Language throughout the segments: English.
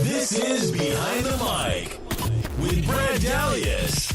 This is Behind the Mic with Brad Dalius.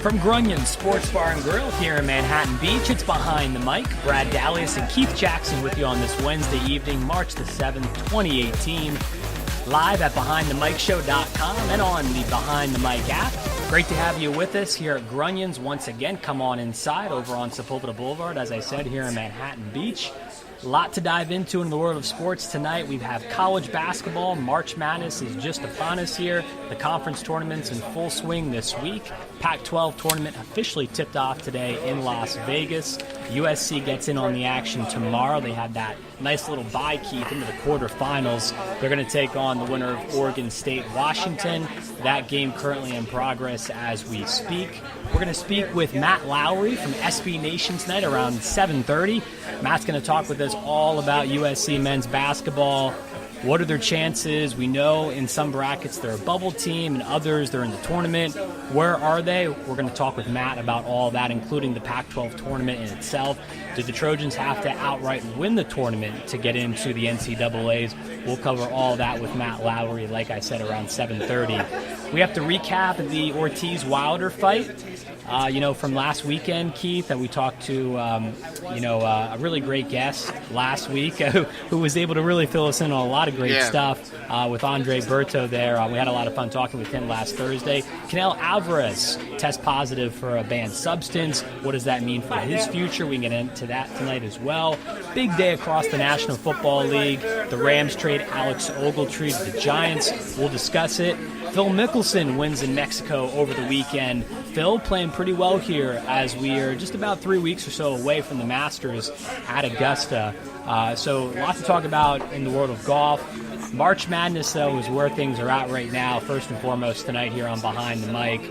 From Grunion Sports Bar and Grill here in Manhattan Beach, it's Behind the Mic. Brad Dalius and Keith Jackson with you on this Wednesday evening, March the 7th, 2018. Live at BehindTheMicShow.com and on the Behind the Mic app. Great to have you with us here at Grunion's once again. Come on inside over on Sepulveda Boulevard, as I said, here in Manhattan Beach. A lot to dive into in the world of sports tonight. We have college basketball. March Madness is just upon us here. The conference tournament's in full swing this week. Pac-12 tournament officially tipped off today in Las Vegas. USC gets in on the action tomorrow. They had that nice little bye, Keith, into the quarterfinals. They're going to take on the winner of Oregon State, Washington. That game currently in progress as we speak. We're going to speak with Matt Lowry from SB Nation tonight around 7:30. Matt's going to talk with us all about USC men's basketball. What are their chances? We know in some brackets they're a bubble team, and others they're in the tournament. Where are they? We're going to talk with Matt about all that, including the Pac-12 tournament in itself. Did the Trojans have to outright win the tournament to get into the NCAAs? We'll cover all that with Matt Lowry, like I said, around 7:30. We have to recap the Ortiz-Wilder fight. From last weekend, Keith, that we talked to, a really great guest last week who was able to really fill us in on a lot of great stuff with Andre Berto there. We had a lot of fun talking with him last Thursday. Canelo Alvarez test positive for a banned substance. What does that mean for his future? We can get into that tonight as well. Big day across the National Football League. The Rams trade Alex Ogletree to the Giants. We'll discuss it. Phil Mickelson wins in Mexico over the weekend. Phil playing pretty well here as we are just about 3 weeks or so away from the Masters at Augusta. So a lot to talk about in the world of golf. March Madness, though, is where things are at right now, first and foremost tonight here on Behind the Mic.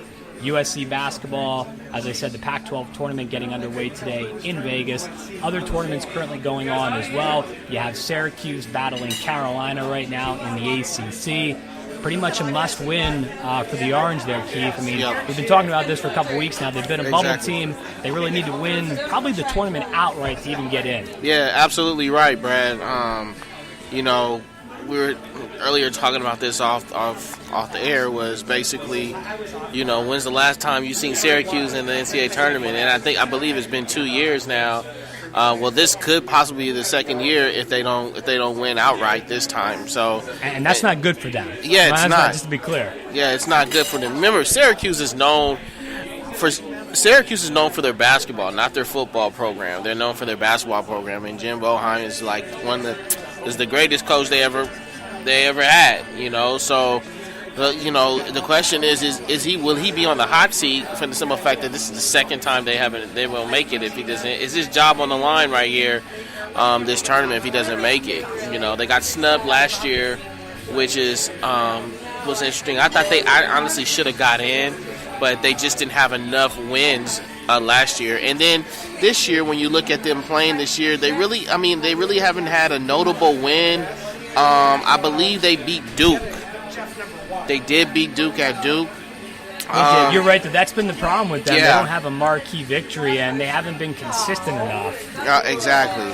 USC basketball, as I said, the Pac-12 tournament getting underway today in Vegas. Other tournaments currently going on as well. You have Syracuse battling Carolina right now in the ACC. Pretty much a must-win for the Orange there, Keith. I mean, we've been talking about this for a couple weeks now. They've been a bubble team. They really need to win probably the tournament outright to even get in. Yeah, absolutely right, Brad. We were earlier talking about this off the air, was basically, when's the last time you seen Syracuse in the NCAA tournament? And I believe it's been 2 years now. This could possibly be the second year if they don't win outright this time. So, and that's not good for them. Yeah, it's not. Just to be clear. Yeah, it's not good for them. Remember, Syracuse is known for their basketball, not their football program. They're known for their basketball program, and Jim Boeheim is like is the greatest coach they ever had. So. The question is will he be on the hot seat for the simple fact that this is the second time they won't make it if he doesn't? Is his job on the line right here, this tournament, if he doesn't make it? They got snubbed last year, which was interesting. I thought I honestly should have got in, but they just didn't have enough wins last year. And then this year, when you look at them playing this year, they really haven't had a notable win. I believe they beat Duke. They did beat Duke at Duke. You're right. That's been the problem with them. Yeah. They don't have a marquee victory, and they haven't been consistent enough. Exactly.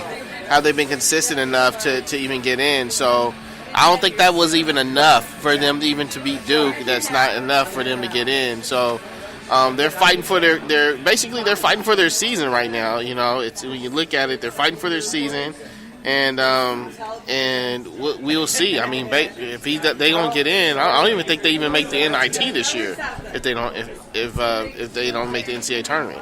Have they been consistent enough to even get in? So I don't think that was even enough for them even to beat Duke. That's not enough for them to get in. So they're fighting for they're fighting for their season right now. It's when you look at it, they're fighting for their season. And we'll see. I mean, if they don't get in, I don't even think they even make the NIT this year if they don't make the NCAA tournament.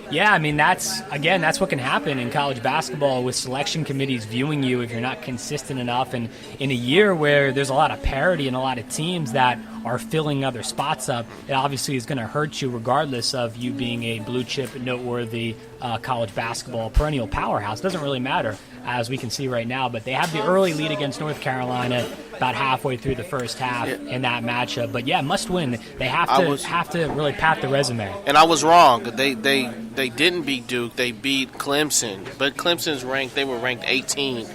Yeah, I mean, that's what can happen in college basketball with selection committees viewing you if you're not consistent enough. And in a year where there's a lot of parity and a lot of teams that are filling other spots up, it obviously is going to hurt you regardless of you being a blue-chip, noteworthy college basketball perennial powerhouse. It doesn't really matter, as we can see right now. But they have the early lead against North Carolina about halfway through the first half in that matchup. But, yeah, must win. They have to really pat the resume. And I was wrong. They didn't beat Duke. They beat Clemson. But Clemson's ranked. They were ranked 18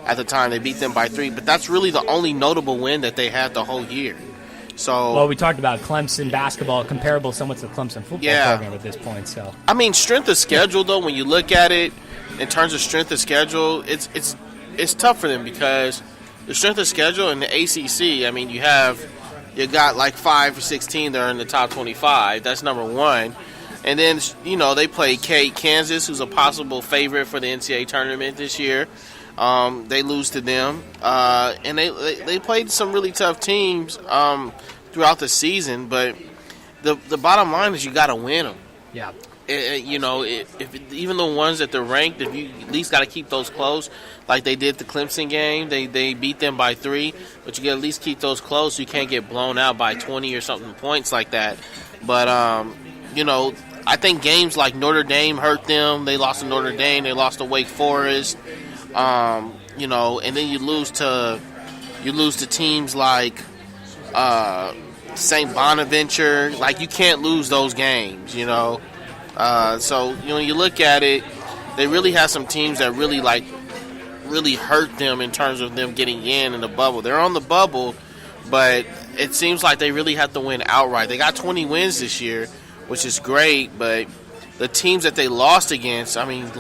at the time. They beat them by 3. But that's really the only notable win that they had the whole year. So, well, we talked about Clemson basketball comparable somewhat to the Clemson football program at this point. So, I mean, strength of schedule, though, when you look at it in terms of strength of schedule, it's tough for them because the strength of schedule in the ACC, I mean, you got like 5 or 16 that are in the top 25. That's number one. And then, they play Kansas, who's a possible favorite for the NCAA tournament this year. They lose to them. And they played some really tough teams throughout the season. But the bottom line is you got to win them. Yeah. If even the ones that they're ranked, if you at least got to keep those close, like they did the Clemson game. They beat them by 3, but you got to at least keep those close so you can't get blown out by 20 or something points like that. But, I think games like Notre Dame hurt them. They lost to Notre Dame. They lost to Wake Forest. And then you lose to teams like St. Bonaventure. Like, you can't lose those games, So, when you look at it, they really have some teams that really hurt them in terms of them getting in the bubble. They're on the bubble, but it seems like they really have to win outright. They got 20 wins this year, which is great, but the teams that they lost against, I mean,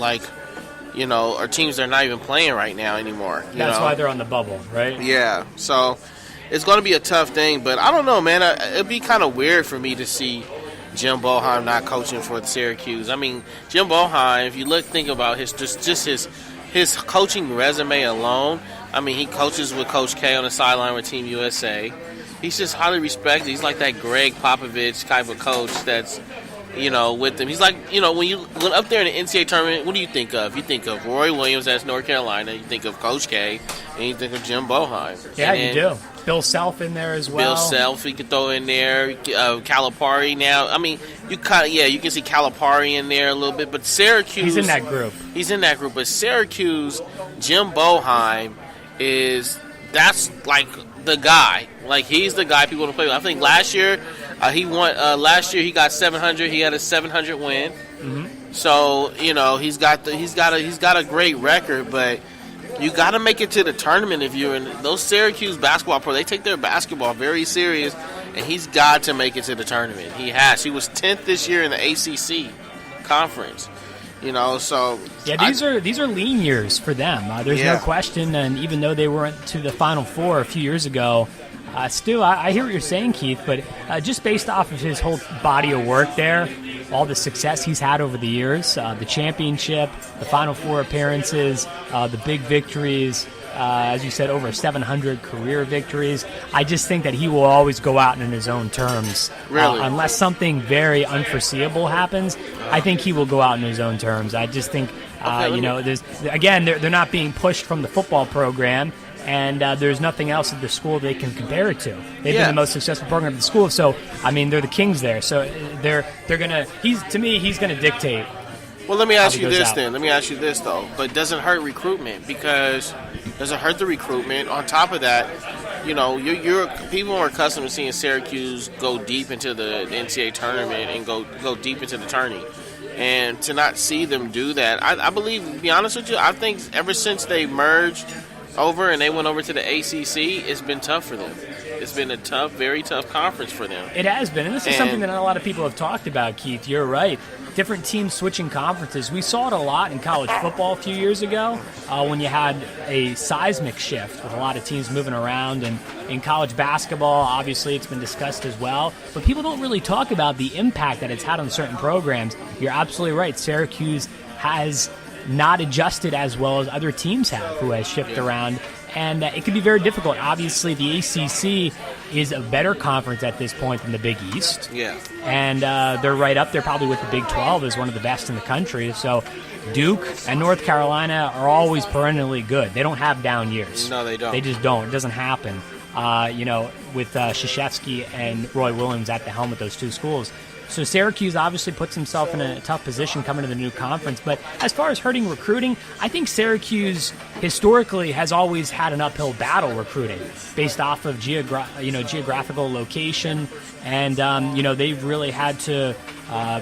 are teams they're not even playing right now anymore. That's why they're on the bubble, right? Yeah, so it's going to be a tough thing, but I don't know, man. It'd be kind of weird for me to see Jim Boeheim not coaching for Syracuse. I mean, Jim Boeheim, if you think about his coaching resume alone, I mean, he coaches with Coach K on the sideline with Team USA. He's just highly respected. He's like that Greg Popovich type of coach that's, with them. He's like, when up there in the NCAA tournament, what do you think of? You think of Roy Williams as North Carolina. You think of Coach K, and you think of Jim Boeheim. Yeah, you do. Bill Self in there as well. Bill Self, you could throw in there. Calipari now. I mean, you can see Calipari in there a little bit, but Syracuse. He's in that group. But Syracuse, Jim Boeheim that's like the guy. Like, he's the guy people want to play with. I think last year he won. Last year he got 700. He had a 700 win. Mm-hmm. So he's got a great record, but you got to make it to the tournament if you're in those Syracuse basketball pros. They take their basketball very serious, and he's got to make it to the tournament. He has. He was 10th this year in the ACC conference. So yeah, these are lean years for them. There's no question. And even though they weren't to the Final Four a few years ago, still, I hear what you're saying, Keith. But just based off of his whole body of work there, all the success he's had over the years, the championship, the Final Four appearances, the big victories, as you said, over 700 career victories. I just think that he will always go out in his own terms. Really? Unless something very unforeseeable happens, I think he will go out in his own terms. I just think, they're not being pushed from the football program, and there's nothing else at the school they can compare it to. They've been the most successful program at the school, so, I mean, they're the kings there. So they're going to – he's going to dictate. Well, let me ask you this then. Let me ask you this, though. But does it hurt recruitment? Because does it hurt the recruitment? On top of that, you're people are accustomed to seeing Syracuse go deep into the NCAA tournament and go deep into the tourney. And to not see them do that, I believe, to be honest with you, I think ever since they merged over and they went over to the ACC, it's been tough for them. It's been a tough, very tough conference for them. It has been, and this is something that not a lot of people have talked about, Keith. You're right. Different teams switching conferences. We saw it a lot in college football a few years ago when you had a seismic shift with a lot of teams moving around. And in college basketball, obviously, it's been discussed as well. But people don't really talk about the impact that it's had on certain programs. You're absolutely right. Syracuse has not adjusted as well as other teams have, who has shifted around. and it can be very difficult. Obviously, the ACC is a better conference at this point than the Big East. Yeah. And they're right up there probably with the Big 12 as one of the best in the country. So Duke and North Carolina are always perennially good. They don't have down years. No, they don't. They just don't. It doesn't happen. With Krzyzewski and Roy Williams at the helm of those two schools. So Syracuse obviously puts himself in a tough position coming to the new conference. But as far as hurting recruiting, I think Syracuse historically has always had an uphill battle recruiting based off of geographical location. And, they've really had to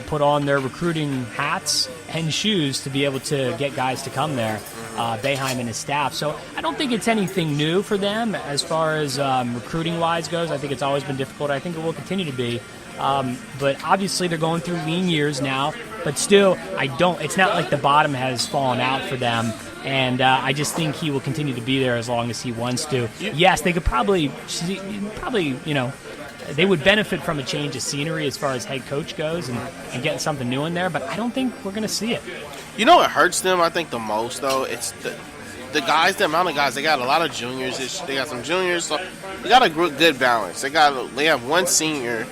put on their recruiting hats and shoes to be able to get guys to come there, Boeheim and his staff. So I don't think it's anything new for them as far as recruiting-wise goes. I think it's always been difficult. I think it will continue to be. But obviously they're going through lean years now. But still, it's not like the bottom has fallen out for them. And I just think he will continue to be there as long as he wants to. Yes, they could probably, they would benefit from a change of scenery as far as head coach goes and getting something new in there, but I don't think we're going to see it. You know what hurts them, I think, the most, though? It's the guys, the amount of guys. They got a lot of juniors. They got some juniors. So they got a good balance. They have one senior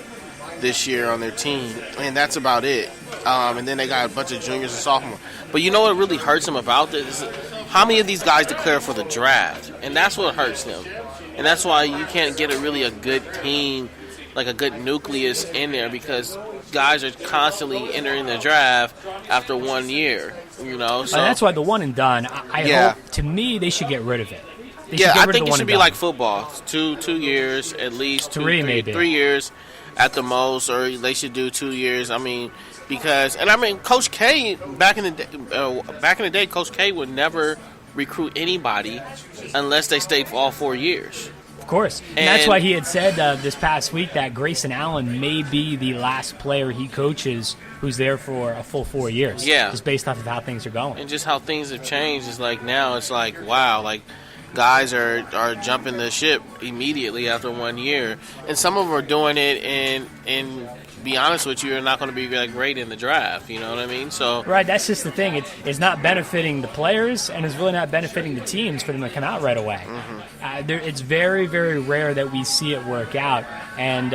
this year on their team, and that's about it. And then they got a bunch of juniors and sophomores. But you know what really hurts them about this? Is how many of these guys declare for the draft? And that's what hurts them. And that's why you can't get a good team, like a good nucleus in there, because guys are constantly entering the draft after 1 year, So and that's why the one and done, I hope, to me, they should get rid of it. I think it should be like football. 2 years at least. 3 maybe. 3 years at the most, or they should do 2 years. Coach K, back in the day, Coach K would never recruit anybody unless they stayed for all 4 years. Of course. And that's why he had said this past week that Grayson Allen may be the last player he coaches who's there for a full 4 years. Yeah. Just based off of how things are going. And just how things have changed. It's like now it's like, wow, like guys are jumping the ship immediately after 1 year. And some of them are doing it and be honest with you, are not going to be really great in the draft. You know what I mean? So right, that's just the thing. It's not benefiting the players, and it's really not benefiting the teams for them to come out right away. Mm-hmm. It's very, very rare that we see it work out. And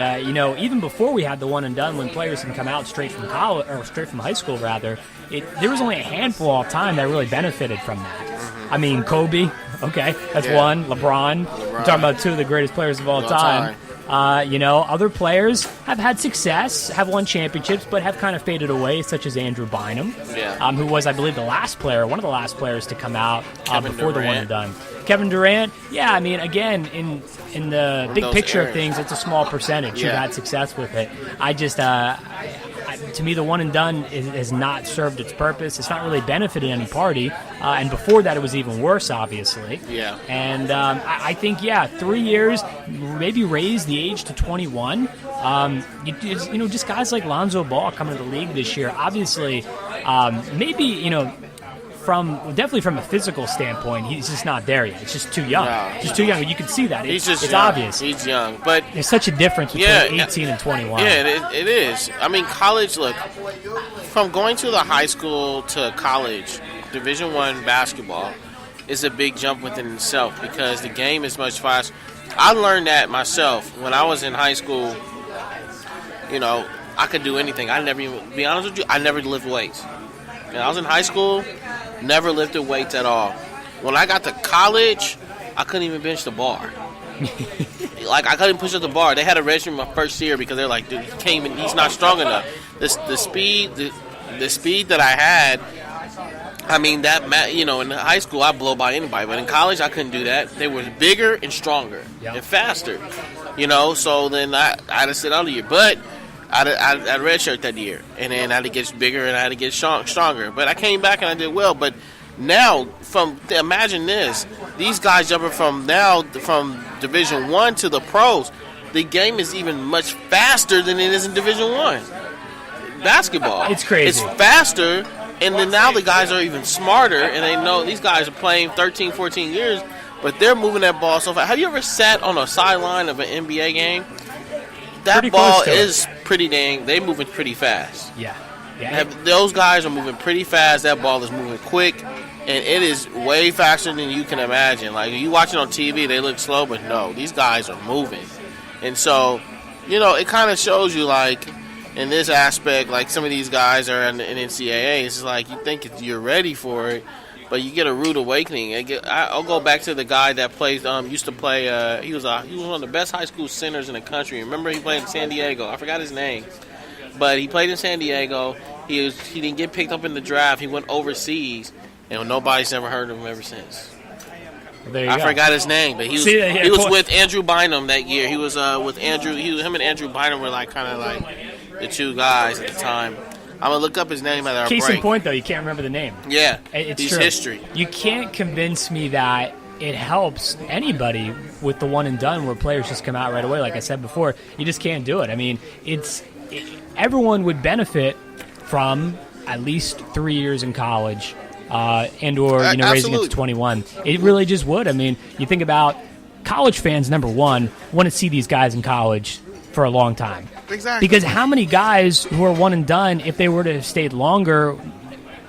even before we had the one and done, when players can come out straight from college or straight from high school, rather, there was only a handful all time that really benefited from that. Mm-hmm. I mean, Kobe. Okay, that's one. LeBron. We're talking about two of the greatest players of all time. Other players have had success, have won championships, but have kind of faded away, such as Andrew Bynum, who was, I believe, one of the last players to come out before the one and done. Kevin Durant, again, in the big picture of things, it's a small percentage who've had success with it. To me, the one and done has not served its purpose. It's not really benefited any party. And before that, it was even worse, obviously. Yeah. And I think, 3 years, maybe raise the age to 21. Just guys like Lonzo Ball coming to the league this year, obviously, definitely from a physical standpoint, he's just not there yet. It's just too young. No. Just too young. You can see that. It's young. obvious. He's young. But there's such a difference between 18 and 21. Yeah, it is. College, look, from going to the high school to college, Division I basketball is a big jump within itself because the game is much faster. I learned that myself when I was in high school. I could do anything. I never lifted weights. When I was in high school, never lifted weights at all. When I got to college, I couldn't even bench the bar. I couldn't push up the bar. They had a redshirt my first year because they're like, dude, he's not strong enough. The speed that I had, in high school I blow by anybody, but in college I couldn't do that. They were bigger and stronger and faster. So then I had to sit out a year, but I had a redshirt that year, and then I had to get bigger and I had to get stronger. But I came back and I did well. But now, imagine this: these guys jumping from Division I to the pros. The game is even much faster than it is in Division I basketball. It's crazy. It's faster, and then now the guys are even smarter, and they know these guys are playing 13, 14 years, but they're moving that ball so fast. Have you ever sat on a sideline of an NBA game? That pretty ball is pretty they're moving pretty fast. Yeah. Those guys are moving pretty fast. That ball is moving quick. and it is way faster than you can imagine. Like, you watch it on TV, they look slow, but no, these guys are moving. And so, it kind of shows you, like, in this aspect, like, some of these guys are in NCAA. It's like you think you're ready for it, but you get a rude awakening. I'll go back to the guy that used to play. He was one of the best high school centers in the country. Remember, he played in San Diego. I forgot his name, but he played in San Diego. He didn't get picked up in the draft. He went overseas, and nobody's ever heard of him ever since. I forgot his name, but he was with Andrew Bynum that year. He was with Andrew. Him and Andrew Bynum were like kind of like the two guys at the time. I'm going to look up his name at our break. Case in point, though, you can't remember the name. Yeah, it's true. History. You can't convince me that it helps anybody with the one and done where players just come out right away. Like I said before, you just can't do it. I mean, everyone would benefit from at least 3 years in college and or raising it to 21. It really just would. I mean, you think about college fans, number one, want to see these guys in college for a long time. Exactly. Because how many guys who are one and done, if they were to have stayed longer,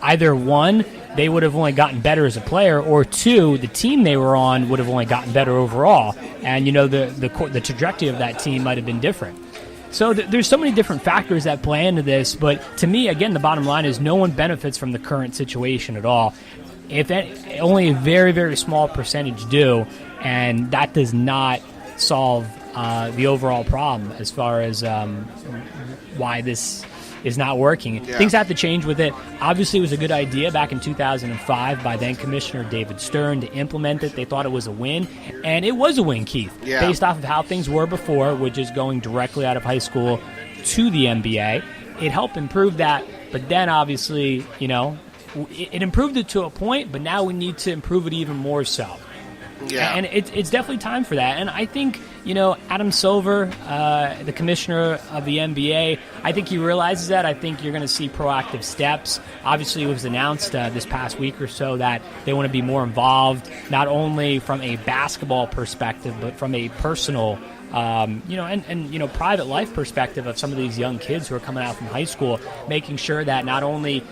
either one, they would have only gotten better as a player, or two, the team they were on would have only gotten better overall. And, the trajectory of that team might have been different. So there's so many different factors that play into this, but to me, again, the bottom line is no one benefits from the current situation at all. Only a very, very small percentage do, and that does not solve the overall problem as far as why this is not working. Yeah. Things have to change with it. Obviously, it was a good idea back in 2005 by then Commissioner David Stern to implement it. They thought it was a win, and it was a win, Keith, based off of how things were before, which is going directly out of high school to the NBA. It helped improve that, but then obviously, it improved it to a point, but now we need to improve it even more so. Yeah. And it's definitely time for that. And I think, Adam Silver, the commissioner of the NBA, I think he realizes that. I think you're going to see proactive steps. Obviously, it was announced this past week or so that they want to be more involved, not only from a basketball perspective, but from a personal private life perspective of some of these young kids who are coming out from high school, making sure that not only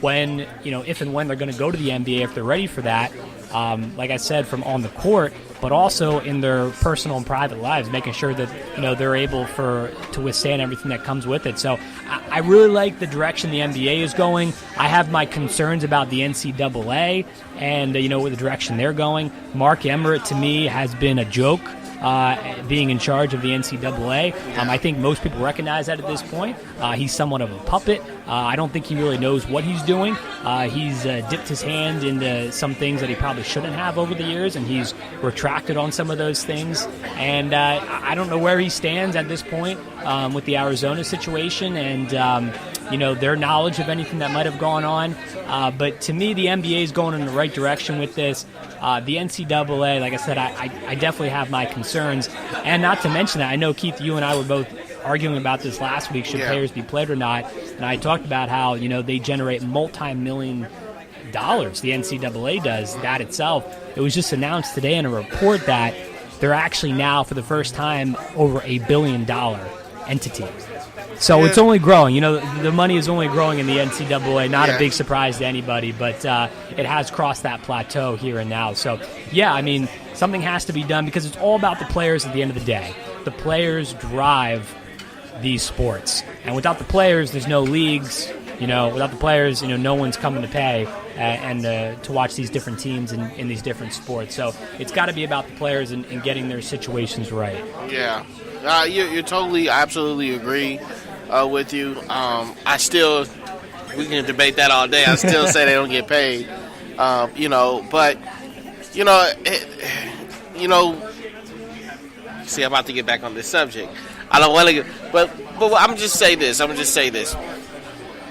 if and when they're going to go to the NBA, if they're ready for that, like I said, from on the court, but also in their personal and private lives, making sure that they're able to withstand everything that comes with it. So I really like the direction the NBA is going. I have my concerns about the NCAA and with the direction they're going. Mark Emmert, to me, has been a joke. Being in charge of the NCAA. I think most people recognize that at this point. He's somewhat of a puppet. I don't think he really knows what he's doing. He's dipped his hand into some things that he probably shouldn't have over the years, and he's retracted on some of those things. And I don't know where he stands at this point with the Arizona situation and their knowledge of anything that might have gone on. But to me, the NBA is going in the right direction with this. The NCAA, like I said, I definitely have my concerns. And not to mention that, I know, Keith, you and I were both arguing about this last week, should players be played or not. And I talked about how, they generate multi-million dollars. The NCAA does that itself. It was just announced today in a report that they're actually now, for the first time, over $1 billion entity. So it's only growing. The money is only growing in the NCAA. Not a big surprise to anybody, but it has crossed that plateau here and now. So, something has to be done because it's all about the players at the end of the day. The players drive these sports. And without the players, there's no leagues. Without the players, no one's coming to pay and to watch these different teams in these different sports. So it's got to be about the players and getting their situations right. Yeah. You're totally, absolutely agree with you. We can debate that all day. I still say they don't get paid. See, I'm about to get back on this subject. I don't want to but I'm just say this.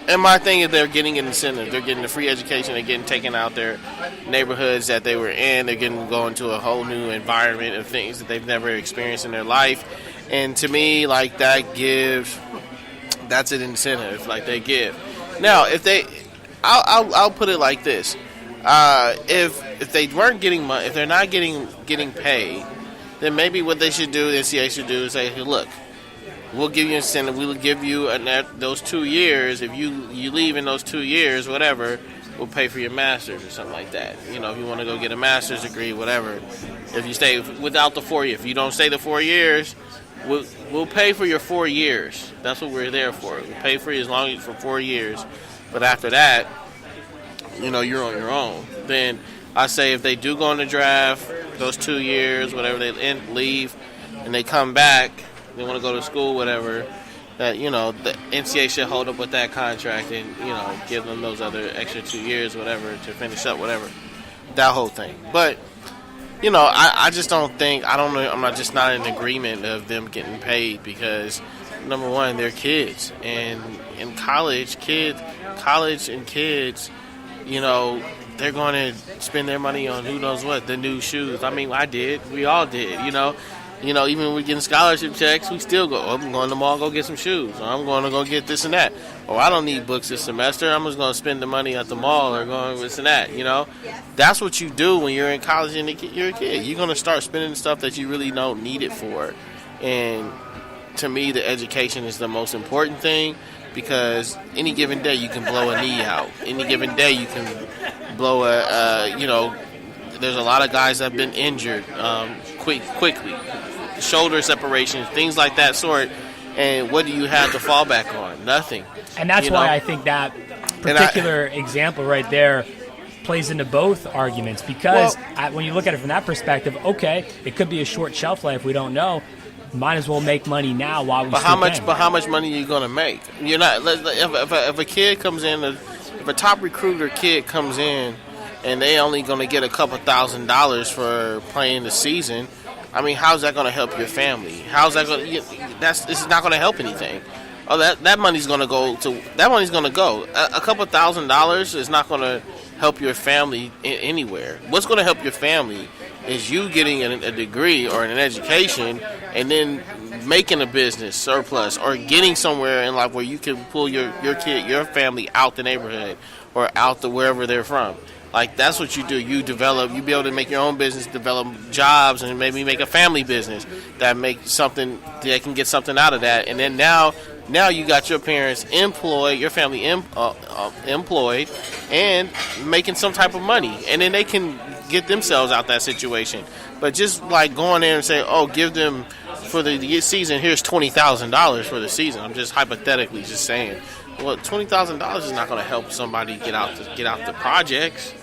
And my thing is they're getting an incentive. They're getting the free education. They're getting taken out their neighborhoods that they were in. They're getting to go into a whole new environment of things that they've never experienced in their life. And to me, like, that's an incentive, like, they give. Now, I'll put it like this. If they weren't getting money, if they're not getting paid, then maybe what they should do, the NCAA should do is say, hey, look, we'll give you an incentive. We'll give you those 2 years. If you leave in those 2 years, whatever, we'll pay for your master's or something like that. You know, if you want to go get a master's degree, whatever. If you stay without the 4 years, if you don't stay the 4 years, we'll pay for your 4 years. That's what we're there for. We pay for you as long as for 4 years. But after that, you know, you're on your own. Then I say if they do go in the draft, those 2 years, whatever, they leave, and they come back, they want to go to school, whatever, that, you know, the NCAA should hold up with that contract and, you know, give them those other extra 2 years, whatever, to finish up, whatever. That whole thing. But, you know, I just don't think, I don't know, I'm not just not in agreement of them getting paid because, number one, they're kids. And in college and kids, you know, they're going to spend their money on who knows what, the new shoes. I mean, I did. We all did, you know. You know, even when we're getting scholarship checks, we still go, I'm going to the mall, go get some shoes. Or I'm going to go get this and that. Or I don't need books this semester. I'm just going to spend the money at the mall or going this and that, you know. That's what you do when you're in college and you're a kid. You're going to start spending stuff that you really don't need it for. And to me, the education is the most important thing because any given day you can blow a knee out. Any given day you can blow you know, there's a lot of guys that have been injured quickly. Shoulder separations, things like that sort. And what do you have to fall back on? Nothing. And that's why I think that particular example right there plays into both arguments because when you look at it from that perspective, okay, it could be a short shelf life. We don't know. Might as well make money now while we still can. But how much money are you going to make? You're not. If a kid comes in, if a top recruiter kid comes in, and they only going to get a couple $1,000s for playing the season. I mean, how's that going to help your family? How's that going to? It's not going to help anything. Oh, that money's going to go to. That money's going to go. A couple $1,000s is not going to help your family anywhere. What's going to help your family is you getting a degree or an education, and then making a business surplus or getting somewhere in life where you can pull your kid, your family out the neighborhood or out to wherever they're from. Like, that's what you do. You develop, you be able to make your own business, develop jobs, and maybe make a family business that makes something, that can get something out of that. And then now you got your parents employed, your family employed, and making some type of money. And then they can get themselves out that situation. But just like going there and say, oh, give them for the season, here's $20,000 for the season. I'm just hypothetically just saying. Well, $20,000 is not going to help somebody get out the projects.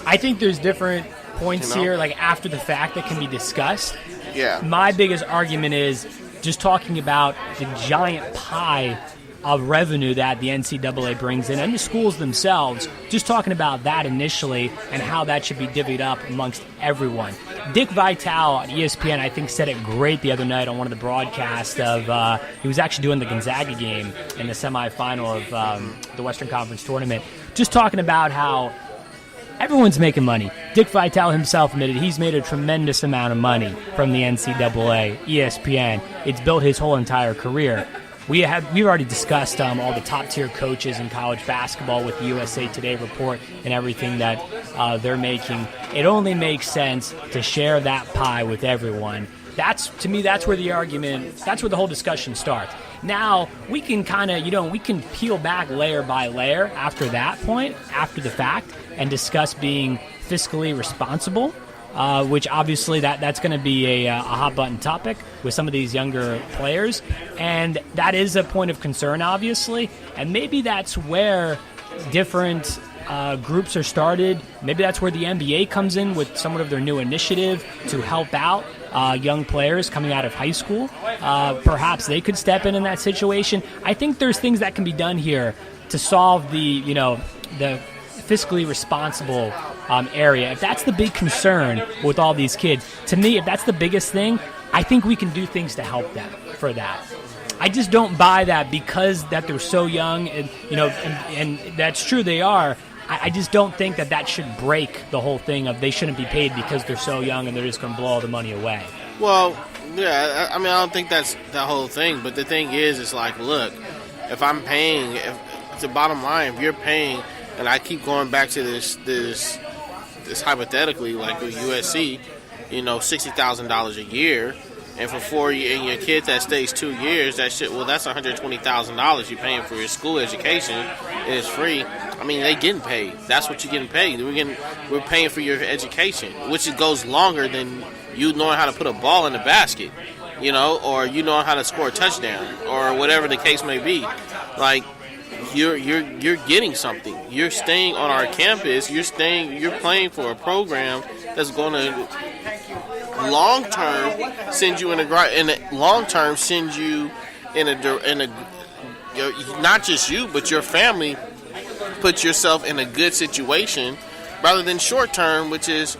I think there's different points here, like after the fact, that can be discussed. Yeah. My biggest argument is just talking about the giant pie of revenue that the NCAA brings in and the schools themselves, just talking about that initially and how that should be divvied up amongst everyone. Dick Vitale at ESPN, I think, said it great the other night on one of the broadcasts of, he was actually doing the Gonzaga game in the semifinal of the Western Conference tournament, just talking about how everyone's making money. Dick Vitale himself admitted he's made a tremendous amount of money from the NCAA, ESPN. It's built his whole entire career. We've already discussed all the top-tier coaches in college basketball with the USA Today report and everything that they're making. It only makes sense to share that pie with everyone. To me, that's where the argument, that's where the whole discussion starts. Now, we can kind of, we can peel back layer by layer after that point, after the fact, and discuss being fiscally responsible. Which obviously that's going to be a hot-button topic with some of these younger players. And that is a point of concern, obviously. And maybe that's where different groups are started. Maybe that's where the NBA comes in with somewhat of their new initiative to help out young players coming out of high school. Perhaps they could step in that situation. I think there's things that can be done here to solve the fiscally responsible area. If that's the big concern with all these kids, to me, if that's the biggest thing, I think we can do things to help them for that. I just don't buy that because that they're so young, and that's true, they are. I just don't think that should break the whole thing of they shouldn't be paid because they're so young and they're just going to blow all the money away. Well, yeah, I mean, I don't think that's the whole thing, but the thing is, it's like, look, if I'm paying, if the bottom line, if you're paying, and I keep going back to this hypothetically, like with USC, $60,000 a year, and for 4 years, and your kid that stays 2 years, that's $120,000 you're paying for your school education. It's free. I mean, they getting paid. That's what you're getting paid. We're paying for your education, which it goes longer than you knowing how to put a ball in the basket, or you knowing how to score a touchdown, or whatever the case may be. Like, you're getting something. You're staying on our campus. You're playing for a program that's going to long term send you not just you, but your family, put yourself in a good situation, rather than short term, which is,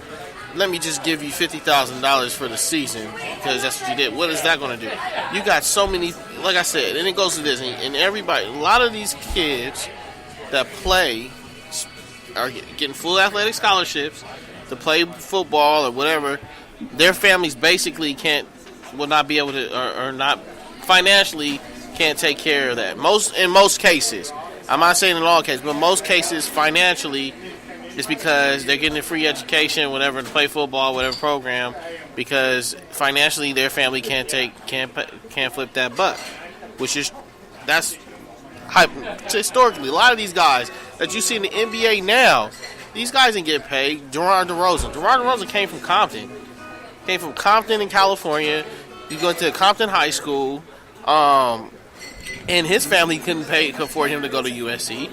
let me just give you $50,000 for the season because that's what you did. What is that going to do? You got so many, like I said, and it goes to this, and everybody, a lot of these kids that play are getting full athletic scholarships to play football or whatever. Their families basically will not be able to, or not financially can't take care of that. In most cases, I'm not saying in all cases, but most cases financially, it's because they're getting a free education, whatever, to play football, whatever program, because financially their family can't flip that buck, that's historically a lot of these guys that you see in the NBA now, these guys didn't get paid. DeMar DeRozan came from Compton in California. He went to Compton High School, and his family couldn't afford him to go to USC.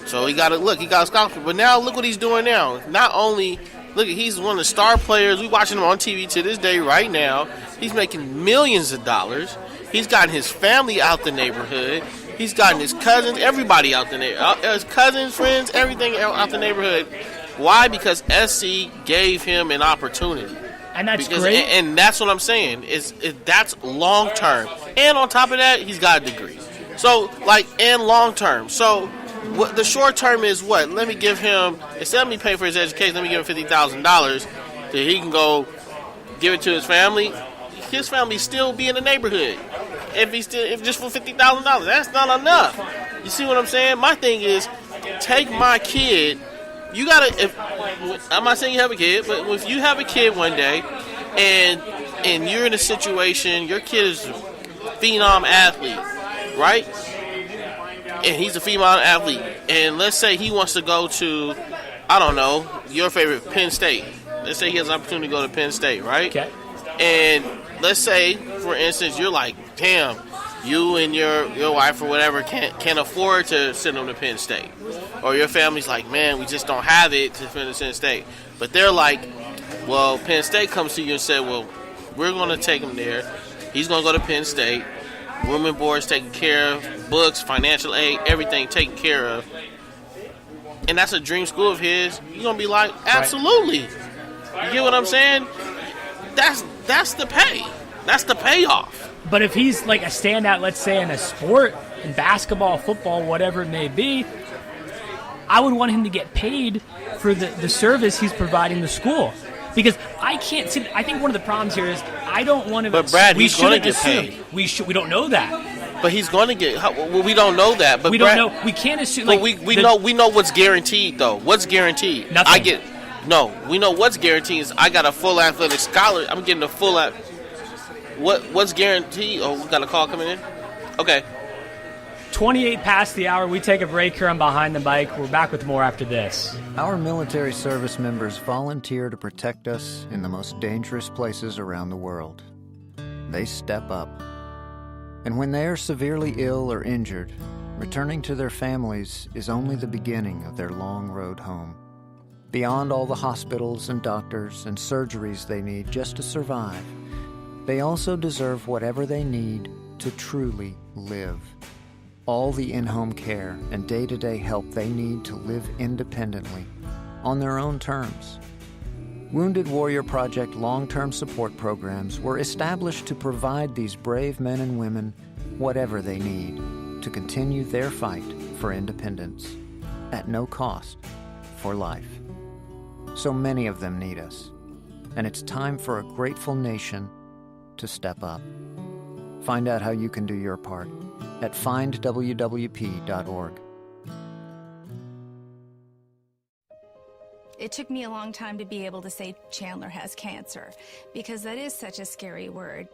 So he got a scholarship. But now look what he's doing now. Not only, he's one of the star players. We're watching him on TV to this day right now. He's making millions of dollars. He's gotten his family out the neighborhood. He's gotten his cousins, everybody out the neighborhood. His cousins, friends, everything out the neighborhood. Why? Because SC gave him an opportunity. And that's great. And that's what I'm saying. That's long term. And on top of that, he's got a degree. So, and long term. So, the short term is what? Let me give him, instead of me paying for his education, let me give him $50,000 so he can go give it to his family. His family still be in the neighborhood. If just for $50,000, that's not enough. You see what I'm saying? My thing is, take my kid. You gotta. I'm not saying you have a kid, but if you have a kid one day, and you're in a situation, your kid is a phenom athlete, right? And he's a phenom athlete, and let's say he wants to go to, I don't know, your favorite Penn State. Let's say he has an opportunity to go to Penn State, right? Okay. And let's say, for instance, you're like, damn, you and your wife or whatever can't afford to send them to Penn State. Or your family's like, man, we just don't have it to send to Penn State. But they're like, well, Penn State comes to you and said, well, we're going to take him there. He's going to go to Penn State. Room and board's taken care of. Books, financial aid, everything taken care of. And that's a dream school of his. You're going to be like, absolutely. You get what I'm saying? That's the pay. That's the payoff. But if he's like a standout, let's say, in a sport, in basketball, football, whatever it may be, I would want him to get paid for the service he's providing the school. Because I can't see. I think one of the problems here is I don't want to. But Brad, he's going to get paid. We don't know that. But he's going to get. Well, we don't know that. But we don't know. We can't assume. But we know what's guaranteed though. What's guaranteed? Nothing. We know what's guaranteed is I got a full athletic scholar. I'm getting a full. What's guaranteed? Oh, we got a call coming in. Okay. 28 past the hour. We take a break here on Behind the Mic. We're back with more after this. Our military service members volunteer to protect us in the most dangerous places around the world. They step up. And when they are severely ill or injured, returning to their families is only the beginning of their long road home. Beyond all the hospitals and doctors and surgeries they need just to survive, they also deserve whatever they need to truly live. All the in-home care and day-to-day help they need to live independently, on their own terms. Wounded Warrior Project long-term support programs were established to provide these brave men and women whatever they need to continue their fight for independence, at no cost, for life. So many of them need us, and it's time for a grateful nation to step up. Find out how you can do your part at findwwp.org. It took me a long time to be able to say Chandler has cancer, because that is such a scary word.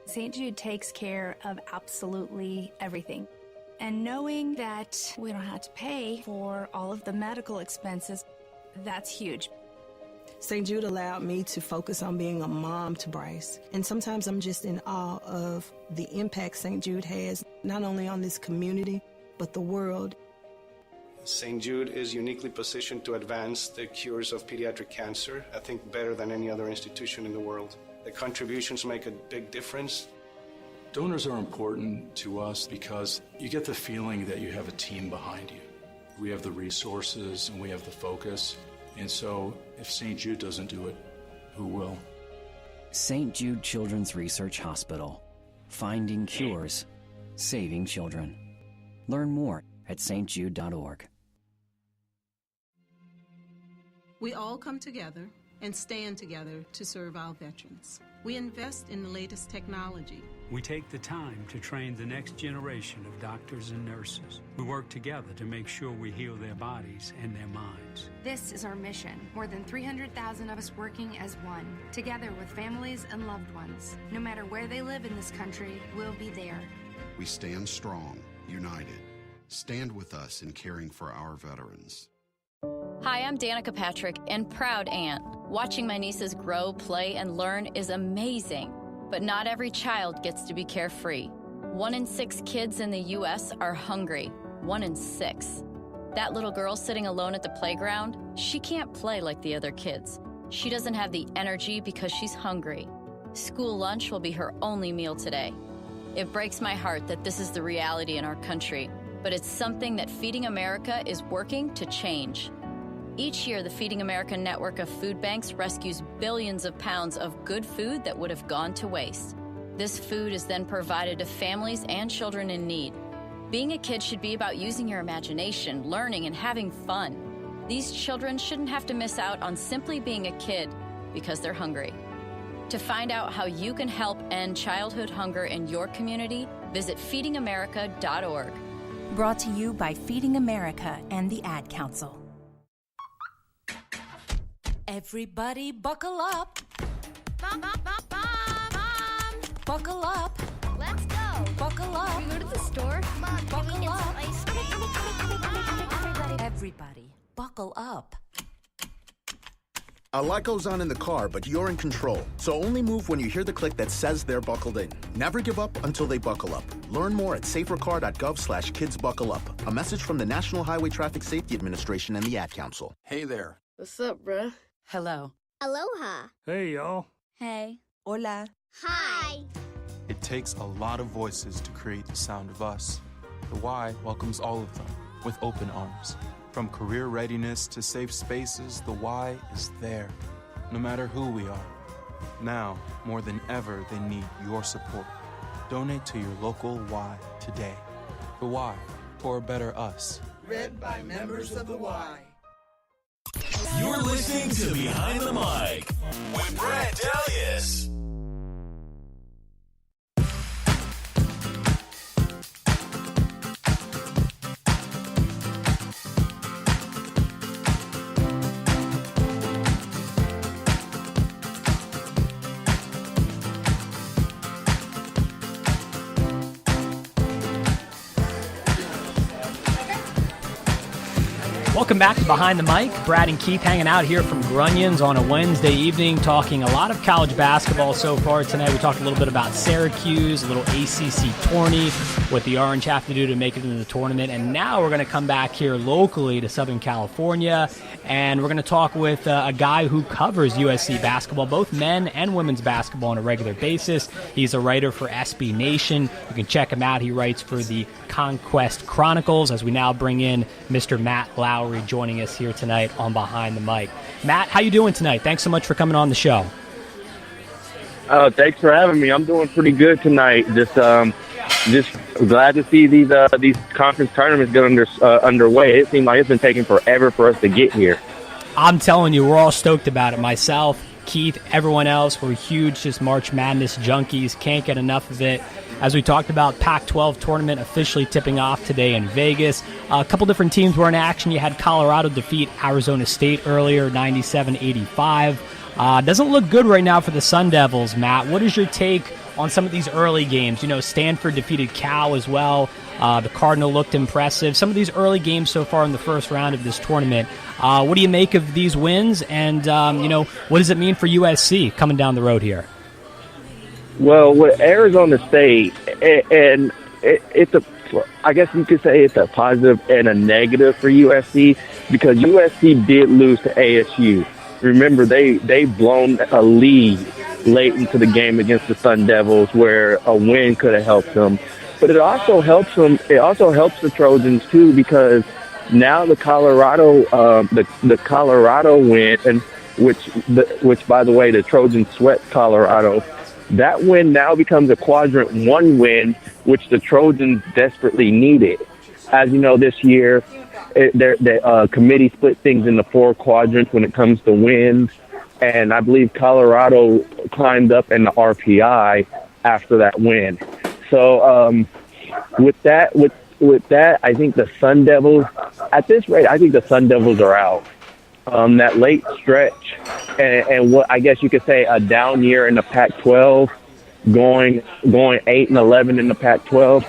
St. Jude takes care of absolutely everything. And knowing that we don't have to pay for all of the medical expenses, that's huge. St. Jude allowed me to focus on being a mom to Bryce. And sometimes I'm just in awe of the impact St. Jude has, not only on this community, but the world. St. Jude is uniquely positioned to advance the cures of pediatric cancer, I think better than any other institution in the world. The contributions make a big difference. Donors are important to us because you get the feeling that you have a team behind you. We have the resources and we have the focus. And so if St. Jude doesn't do it, who will? St. Jude Children's Research Hospital. Finding cures, saving children. Learn more at stjude.org. We all come together and stand together to serve our veterans. We invest in the latest technology. We take the time to train the next generation of doctors and nurses. We work together to make sure we heal their bodies and their minds. This is our mission. More than 300,000 of us working as one, together with families and loved ones. No matter where they live in this country, we'll be there. We stand strong, united. Stand with us in caring for our veterans. Hi, I'm Danica Patrick and proud aunt. Watching my nieces grow, play, and learn is amazing. But not every child gets to be carefree. 1 in 6 kids in the U.S. are hungry. 1 in 6. That little girl sitting alone at the playground, she can't play like the other kids. She doesn't have the energy because she's hungry. School lunch will be her only meal today. It breaks my heart that this is the reality in our country, but it's something that Feeding America is working to change. Each year, the Feeding America network of food banks rescues billions of pounds of good food that would have gone to waste. This food is then provided to families and children in need. Being a kid should be about using your imagination, learning, and having fun. These children shouldn't have to miss out on simply being a kid because they're hungry. To find out how you can help end childhood hunger in your community, visit feedingamerica.org. Brought to you by Feeding America and the Ad Council. Everybody buckle up. Mom. Buckle up. Let's go. Buckle up. Can we go to the store? Mom, buckle can we get up. some ice cream? Everybody, buckle up. A lot goes on in the car, but you're in control. So only move when you hear the click that says they're buckled in. Never give up until they buckle up. Learn more at safercar.gov/kidsbuckleup. A message from the National Highway Traffic Safety Administration and the Ad Council. Hey there. What's up, bruh? Hello. Aloha. Hey, y'all. Hey. Hola. Hi. It takes a lot of voices to create the sound of us. The Y welcomes all of them with open arms. From career readiness to safe spaces, the Y is there, no matter who we are. Now, more than ever, they need your support. Donate to your local Y today. The Y, for a better us. Read by members of the Y. You're listening to Behind the Mic with Brad Dalius. Welcome back to Behind the Mic. Brad and Keith hanging out here from Grunyon's on a Wednesday evening, talking a lot of college basketball so far tonight. We talked a little bit about Syracuse, a little ACC tourney, what the Orange have to do to make it into the tournament. And now we're going to come back here locally to Southern California, and we're going to talk with a guy who covers USC basketball, both men and women's basketball on a regular basis. He's a writer for SB Nation. You can check him out. He writes for the Conquest Chronicles, as we now bring in Mr. Matt Lowry joining us here tonight on Behind the Mic. Matt, how you doing tonight? Thanks so much for coming on the show. Thanks for having me. I'm doing pretty good tonight. Just glad to see these conference tournaments get underway. It seemed like it's been taking forever for us to get here. I'm telling you, we're all stoked about it. Myself, Keith, everyone else, we're huge just March Madness junkies. Can't get enough of it. As we talked about, Pac-12 tournament officially tipping off today in Vegas. A couple different teams were in action. You had Colorado defeat Arizona State earlier, 97-85. Doesn't look good right now for the Sun Devils, Matt. What is your take on some of these early games. Stanford defeated Cal as well. The Cardinal looked impressive. Some of these early games so far in the first round of this tournament. What do you make of these wins? And, what does it mean for USC coming down the road here? Well, with Arizona State, and it's I guess you could say it's a positive and a negative for USC, because USC did lose to ASU. Remember, they blown a lead late into the game against the Sun Devils, where a win could have helped them. But it also helps them. It also helps the Trojans too, because now the Colorado win, and which by the way, the Trojans swept Colorado. That win now becomes a quadrant 1 win, which the Trojans desperately needed. As you know, this year, the committee split things into 4 quadrants when it comes to wins, and I believe Colorado climbed up in the RPI after that win. So with that, I think the Sun Devils, at this rate, I think the Sun Devils are out. That late stretch, and what I guess you could say a down year in the Pac-12, going 8-11 in the Pac-12.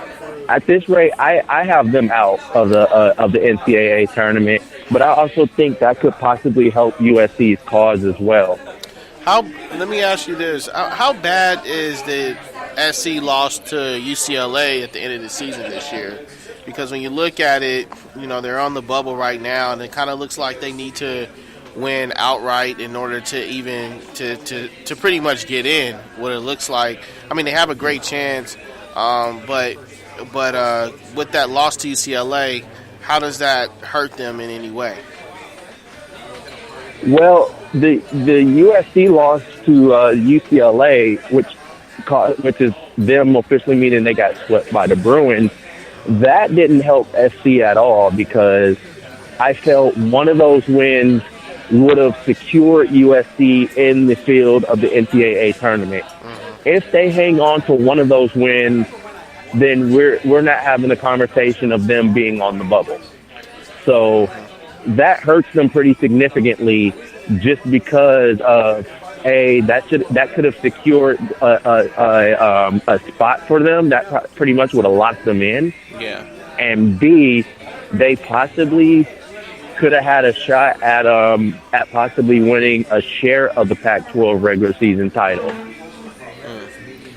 At this rate, I have them out of the NCAA tournament, but I also think that could possibly help USC's cause as well. Let me ask you this: how bad is the SC loss to UCLA at the end of the season this year? Because when you look at it, they're on the bubble right now, and it kind of looks like they need to win outright in order to even to pretty much get in. What it looks like, I mean, they have a great chance, but with that loss to UCLA, how does that hurt them in any way? Well, the USC loss to UCLA, which is them officially meaning they got swept by the Bruins, that didn't help SC at all, because I felt one of those wins would have secured USC in the field of the NCAA tournament. If they hang on to one of those wins, then we're not having a conversation of them being on the bubble. So that hurts them pretty significantly, just because of that could have secured a spot for them. That pretty much would have locked them in. Yeah. And B, they possibly could have had a shot at possibly winning a share of the Pac-12 regular season title.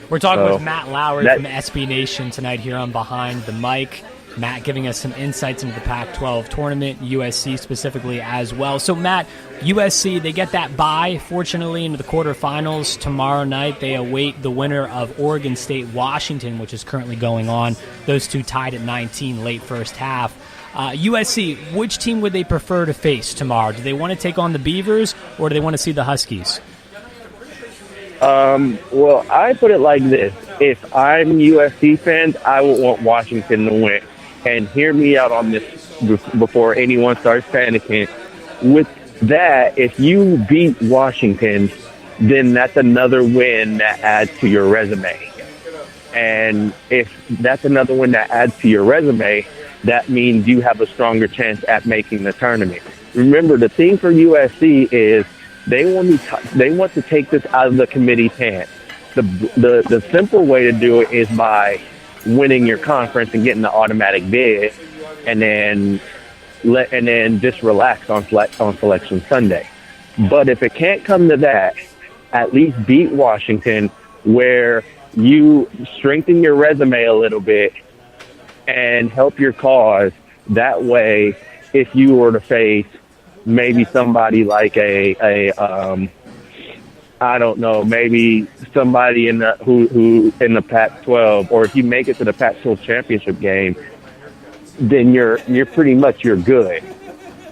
We're talking with Matt Lowry from SB Nation tonight here on Behind the Mic. Matt giving us some insights into the Pac-12 tournament, USC specifically as well. So, Matt, USC, they get that bye, fortunately, into the quarterfinals tomorrow night. They await the winner of Oregon State-Washington, which is currently going on. Those two tied at 19 late first half. USC, which team would they prefer to face tomorrow? Do they want to take on the Beavers, or do they want to see the Huskies? Well, I put it like this. If I'm USC fans, I would want Washington to win. And hear me out on this before anyone starts panicking. With that, if you beat Washington, then that's another win that adds to your resume. And if that's another win that adds to your resume, that means you have a stronger chance at making the tournament. Remember, the thing for USC is they want to take this out of the committee's hands. The simple way to do it is by winning your conference and getting the automatic bid, and then just relax on Selection Sunday. But if it can't come to that, at least beat Washington, where you strengthen your resume a little bit and help your cause. That way, if you were to face maybe somebody like I don't know, maybe somebody who in the Pac-12, or if you make it to the Pac-12 championship game, then you're good.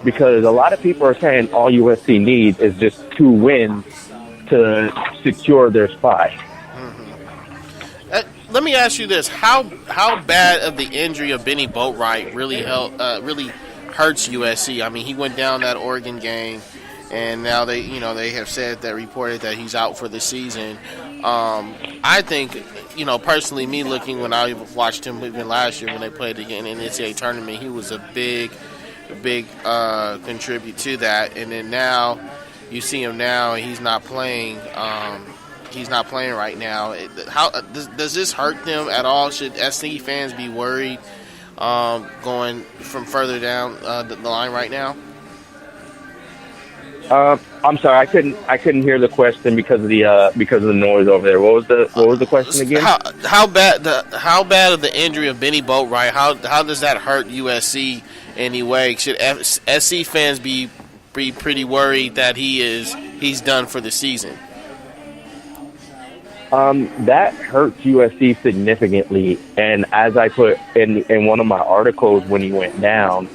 Because a lot of people are saying all USC needs is just 2 wins to secure their spot. Let me ask you this: How bad of the injury of Benny Boatwright really hurts USC? I mean, he went down that Oregon game, and now they have reported that he's out for the season. I think, personally, me looking when I watched him even last year when they played again in the NCAA tournament, he was a big contribute to that. And then now you see him now, and he's not playing. he's not playing right now. How does this hurt them at all? Should SC fans be worried going from further down the line right now? I'm sorry, I couldn't hear the question because of the noise over there. What was the question again? How bad of the injury of Benny Boatwright? How does that hurt USC anyway? Should SC fans be pretty worried that he's done for the season? That hurts USC significantly, and as I put in one of my articles when he went down,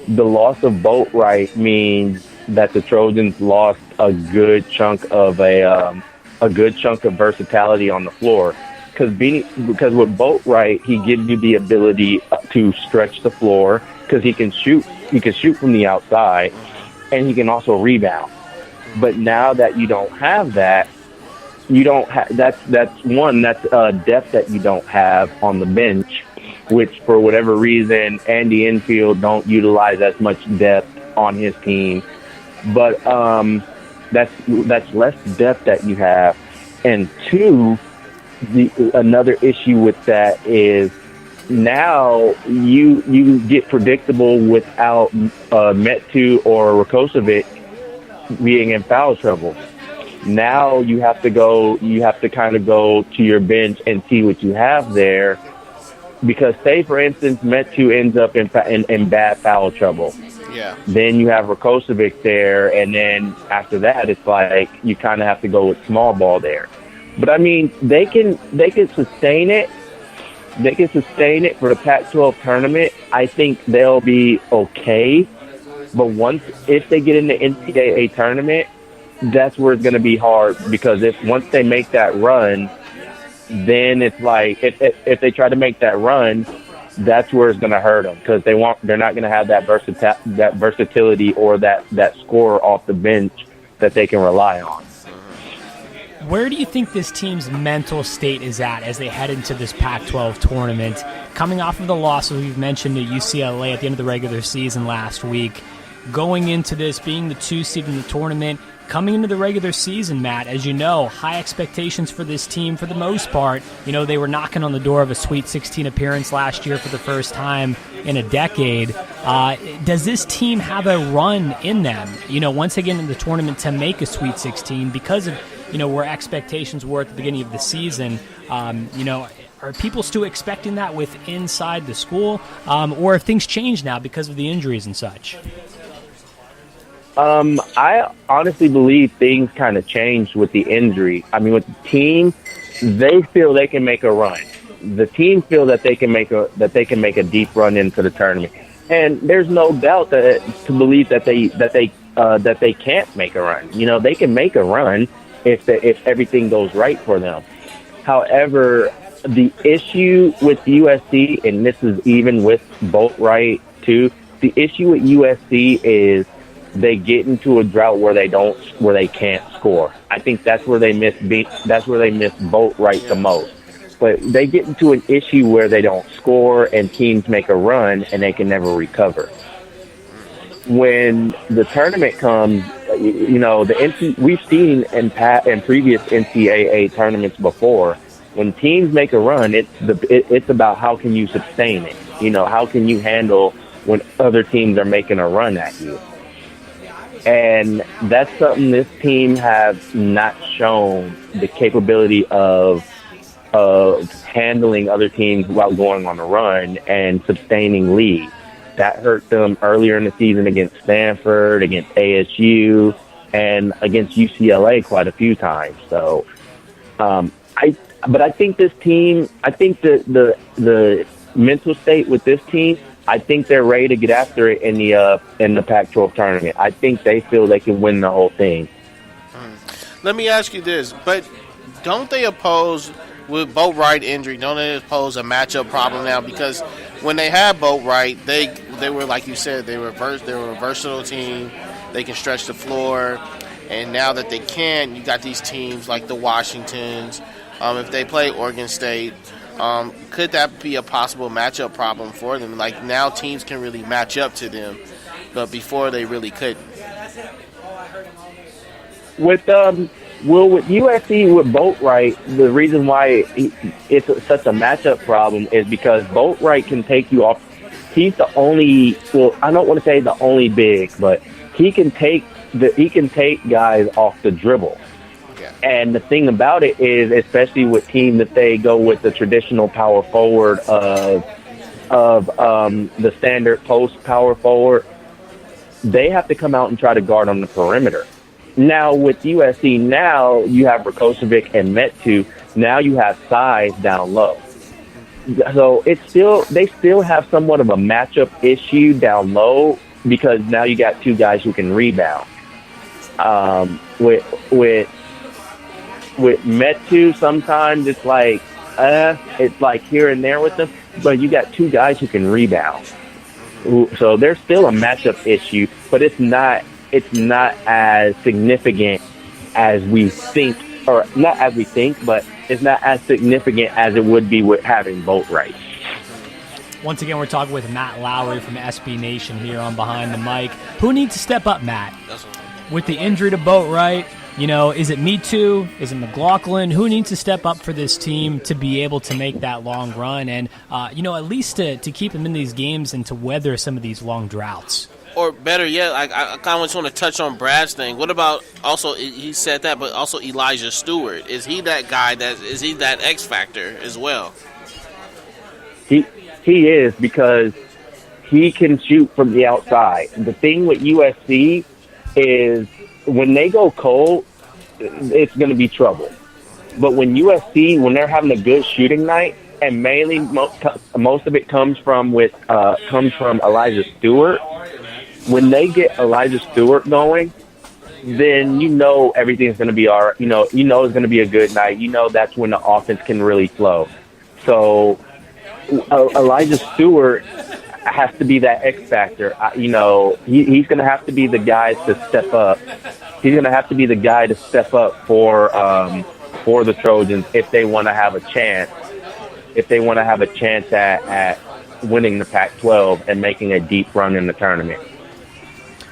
the loss of Boatwright means that the Trojans lost a good chunk of versatility on the floor. Because with Boatwright, he gives you the ability to stretch the floor because he can shoot from the outside, and he can also rebound. But now that you don't have that, that's depth that you don't have on the bench, which for whatever reason Andy Enfield don't utilize as much depth on his team. But that's less depth that you have. And two, another issue with that is now you get predictable without Metu or Rakocevic being in foul trouble. Now you have to kind of go to your bench and see what you have there, because say for instance Metu ends up in bad foul trouble. Yeah. Then you have Rakocevic there, and then after that it's like you kind of have to go with small ball there. But I mean, they can sustain it. They can sustain it for the Pac-12 tournament. I think they'll be okay. But if they get in the NCAA tournament, that's where it's going to be hard, because once they make that run, then it's like if they try to make that run, that's where it's going to hurt them, because they're not going to have that versatility or that score off the bench that they can rely on. Where do you think this team's mental state is at as they head into this Pac-12 tournament? Coming off of the losses we've mentioned to UCLA at the end of the regular season last week, going into this, being the 2 seed in the tournament, coming into the regular season, Matt, as you know, high expectations for this team for the most part. You know, they were knocking on the door of a Sweet 16 appearance last year for the first time in a decade. Does this team have a run in them, once again in the tournament to make a Sweet 16 because of, where expectations were at the beginning of the season? Are people still expecting that with inside the school? Or have things changed now because of the injuries and such? I honestly believe things kind of changed with the injury. I mean, with the team, they feel they can make a run. The team feel that they can make a deep run into the tournament, and there's no doubt to believe that they can't make a run. They can make a run if everything goes right for them. However, the issue with USC, and this is even with Boatwright too, the issue with USC is they get into a drought where they can't score. I think that's where they miss Boatwright the most. But they get into an issue where they don't score and teams make a run and they can never recover. When the tournament comes, we've seen in previous NCAA tournaments before, when teams make a run, it's about how can you sustain it. How can you handle when other teams are making a run at you. And that's something this team has not shown the capability of handling other teams while going on a run and sustaining leads. That hurt them earlier in the season against Stanford, against ASU, and against UCLA quite a few times. So, I think this team, the mental state with this team, I think they're ready to get after it in the Pac-12 tournament. I think they feel they can win the whole thing. Let me ask you this, but don't they oppose, with Boatwright injury, don't they pose a matchup problem now? Because when they had Boatwright, they were, like you said, they were a versatile team. They can stretch the floor. And now that they can't, you got these teams like the Washingtons. If they play Oregon State, could that be a possible matchup problem for them? Like, now teams can really match up to them, but before they really couldn't. With Well, with USC, with Boatwright, the reason why it's such a matchup problem is because Boatwright can take you off. He's the only, well, I don't want to say the only big, but he can take guys off the dribble. Yeah. And the thing about it is, especially with teams that they go with the traditional power forward of the standard post power forward, they have to come out and try to guard on the perimeter. Now with USC, now you have Rakocevic and Metu. Now you have size down low. So they still have somewhat of a matchup issue down low because now you got two guys who can rebound. With Metu, sometimes it's like here and there with them, but you got two guys who can rebound. So there's still a matchup issue, but it's not as significant as we think, or not as we think, but it's not as significant as it would be with having Boatwright. Once again, we're talking with Matt Lowry from SB Nation here on Behind the Mic. Who needs to step up, Matt? With the injury to Boatwright, is it Metu? Is it McLaughlin? Who needs to step up for this team to be able to make that long run and, at least to keep them in these games and to weather some of these long droughts? Or better yet, I kind of just want to touch on Brad's thing. What about also, he said that, but also Elijah Stewart? Is he that guy, is he that X factor as well? He is, because he can shoot from the outside. The thing with USC is when they go cold, it's going to be trouble. But when they're having a good shooting night, and mainly most of it comes from Elijah Stewart. When they get Elijah Stewart going, then everything's going to be all right. It's going to be a good night. That's when the offense can really flow. So Elijah Stewart has to be that X factor. He's going to have to be the guy to step up. He's going to have to be the guy to step up for the Trojans if they want to have a chance. If they want to have a chance at winning the Pac-12 and making a deep run in the tournament.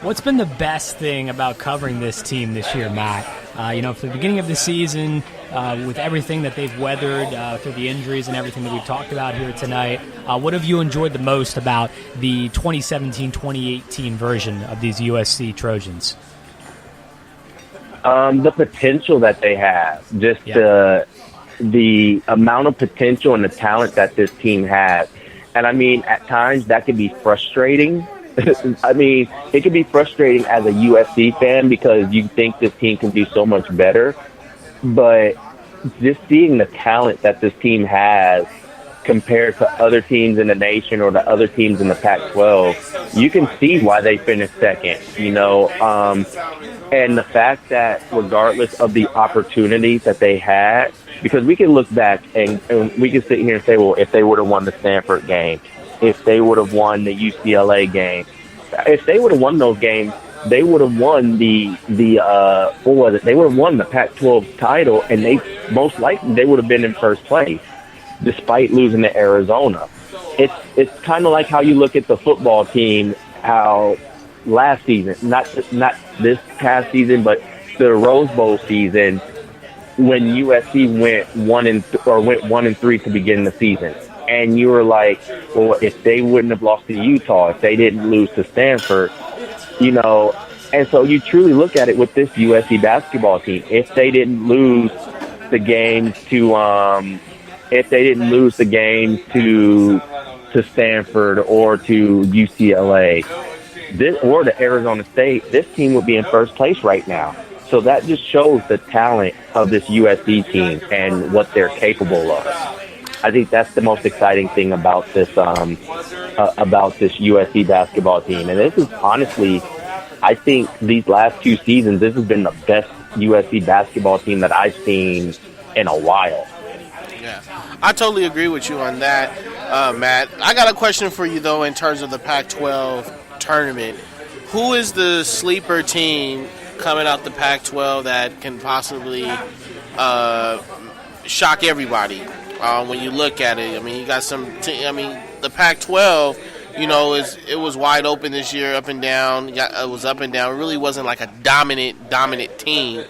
What's been the best thing about covering this team this year, Matt? For the beginning of the season, with everything that they've weathered through the injuries and everything that we've talked about here tonight, what have you enjoyed the most about the 2017-2018 version of these USC Trojans? The potential that they have, just the amount of potential and the talent that this team has. And at times that can be frustrating. It can be frustrating as a USC fan because you think this team can do so much better. But just seeing the talent that this team has compared to other teams in the nation or the other teams in the Pac-12, you can see why they finished second, and the fact that regardless of the opportunities that they had, because we can look back and we can sit here and say, well, if they would have won the Stanford game, if they would have won the UCLA game, if they would have won those games, they would have won They would have won the Pac-12 title, and most likely they would have been in first place, despite losing to Arizona. It's kind of like how you look at the football team, how last season, not this past season, but the Rose Bowl season, when USC went 1-3 to begin the season. And you were like, well, if they wouldn't have lost to Utah, if they didn't lose to Stanford, and so you truly look at it with this USC basketball team. If they didn't lose the game to Stanford or to UCLA, or to Arizona State, this team would be in first place right now. So that just shows the talent of this USC team and what they're capable of. I think that's the most exciting thing about this USC basketball team. And this is honestly, I think these last two seasons, this has been the best USC basketball team that I've seen in a while. Yeah, I totally agree with you on that, Matt. I got a question for you, though, in terms of the Pac-12 tournament. Who is the sleeper team coming out the Pac-12 that can possibly shock everybody when you look at it? You got some the Pac-12 it was wide open this year, up and down. It was up and down. It really wasn't like a dominant team.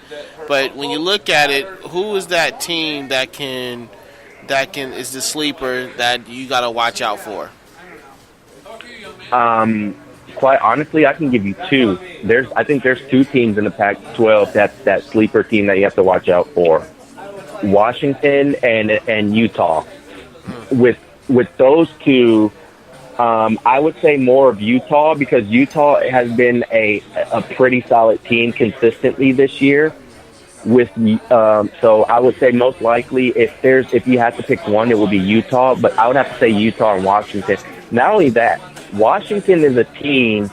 But when you look at it, who is that team that is the sleeper that you got to watch out for? Quite honestly, I can give you two. I think there's two teams in the Pac-12 that's that sleeper team that you have to watch out for. Washington and Utah. With those two, I would say more of Utah because Utah has been a pretty solid team consistently this year. So I would say most likely if you had to pick one, it would be Utah. But I would have to say Utah and Washington. Not only that, Washington is a team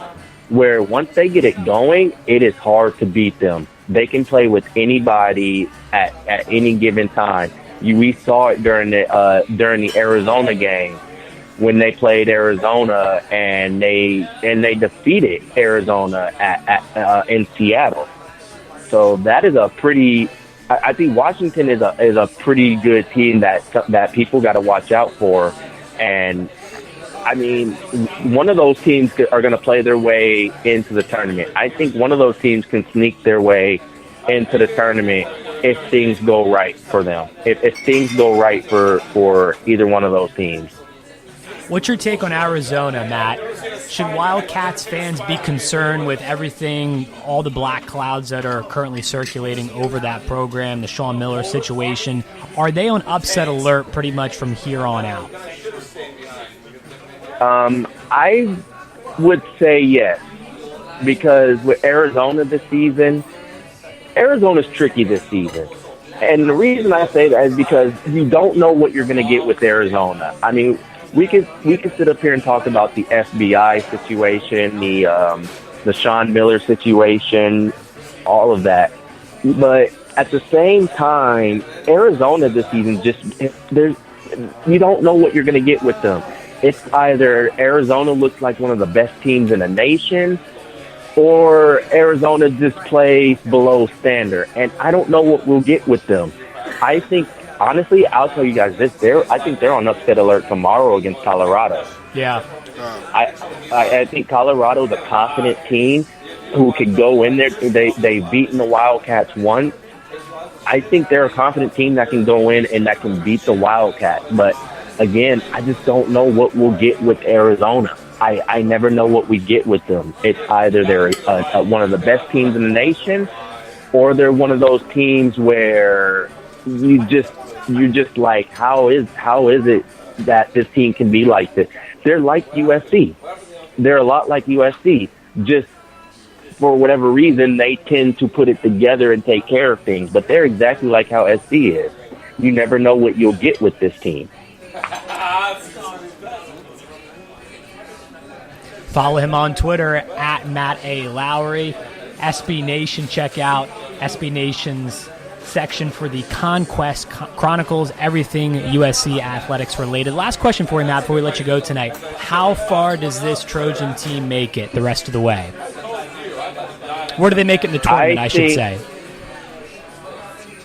where once they get it going, it is hard to beat them. They can play with anybody at any given time. We saw it during the Arizona game when they played Arizona and they defeated Arizona in Seattle. So that is a pretty. I think Washington is a pretty good team that people got to watch out for, and I mean, one of those teams are going to play their way into the tournament. I think one of those teams can sneak their way into the tournament if things go right for them. If things go right for either one of those teams. What's your take on Arizona, Matt? Should Wildcats fans be concerned with everything, all the black clouds that are currently circulating over that program, the Sean Miller situation? Are they on upset alert pretty much from here on out? I would say yes, because with Arizona this season, Arizona's tricky this season. And the reason I say that is because you don't know what you're going to get with Arizona. I mean, we could sit up here and talk about the FBI situation, the Sean Miller situation, all of that. But at the same time, Arizona this season you don't know what you're going to get with them. It's either Arizona looks like one of the best teams in the nation, or Arizona just plays below standard. And I don't know what we'll get with them. I think, honestly, I'll tell you guys this. I think they're on upset alert tomorrow against Colorado. Yeah. I think Colorado's a confident team who could go in there. They've beaten the Wildcats once. I think they're a confident team that can go in and that can beat the Wildcats. But, again, I just don't know what we'll get with Arizona. I never know what we get with them. It's either they're one of the best teams in the nation, or they're one of those teams where you're just like, how is it that this team can be like this? They're like USC. They're a lot like USC. Just for whatever reason, they tend to put it together and take care of things. But they're exactly like how SC is. You never know what you'll get with this team. Follow him on Twitter at Matt A. Lowry. SB Nation, check out SB Nation's section for the Conquest Chronicles, everything USC athletics related. Last question for you, Matt, before we let you go tonight. How far does this Trojan team make it the rest of the way? Where do they make it in the tournament, I should say?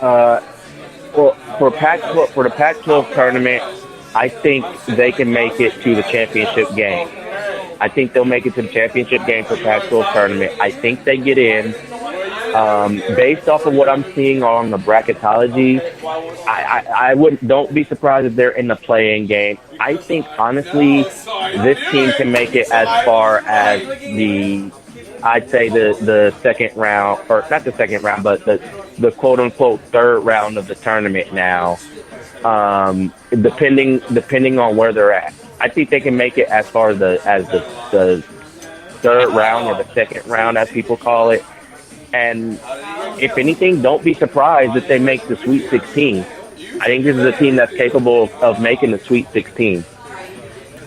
Well, for the Pac-12 tournament, I think they can make it to the championship game. I think they'll make it to the championship game for Pac-12 tournament. I think they get in. Based off of what I'm seeing on the bracketology, don't be surprised if they're in the play-in game. I think, honestly, this team can make it as far as the second round, or not the second round, but the quote-unquote third round of the tournament now, depending on where they're at. I think they can make it as far as the third round, or the second round, as people call it. And if anything, don't be surprised if they make the Sweet 16. I think this is a team that's capable of making the Sweet 16.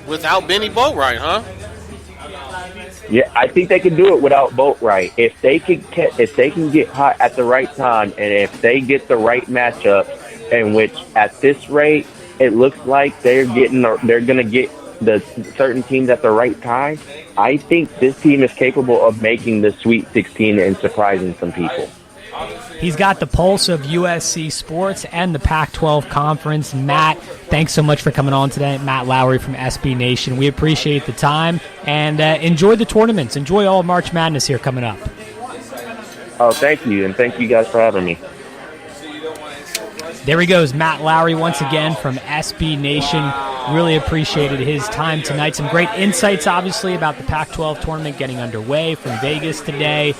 Without Benny Boatwright, huh? Yeah, I think they can do it without Boatwright. If they can get hot at the right time, and if they get the right matchup, in which at this rate it looks like they're going to get the certain teams at the right time, I think this team is capable of making the Sweet 16 and surprising some people. He's got the pulse of USC sports and the Pac-12 conference. Matt, thanks so much for coming on today. Matt Lowry from SB Nation. We appreciate the time, and enjoy the tournaments. Enjoy all of March Madness here coming up. Oh, thank you, and thank you guys for having me. There he goes, Matt Lowry, once again from SB Nation. Really appreciated his time tonight. Some great insights, obviously, about the Pac-12 tournament getting underway from Vegas today.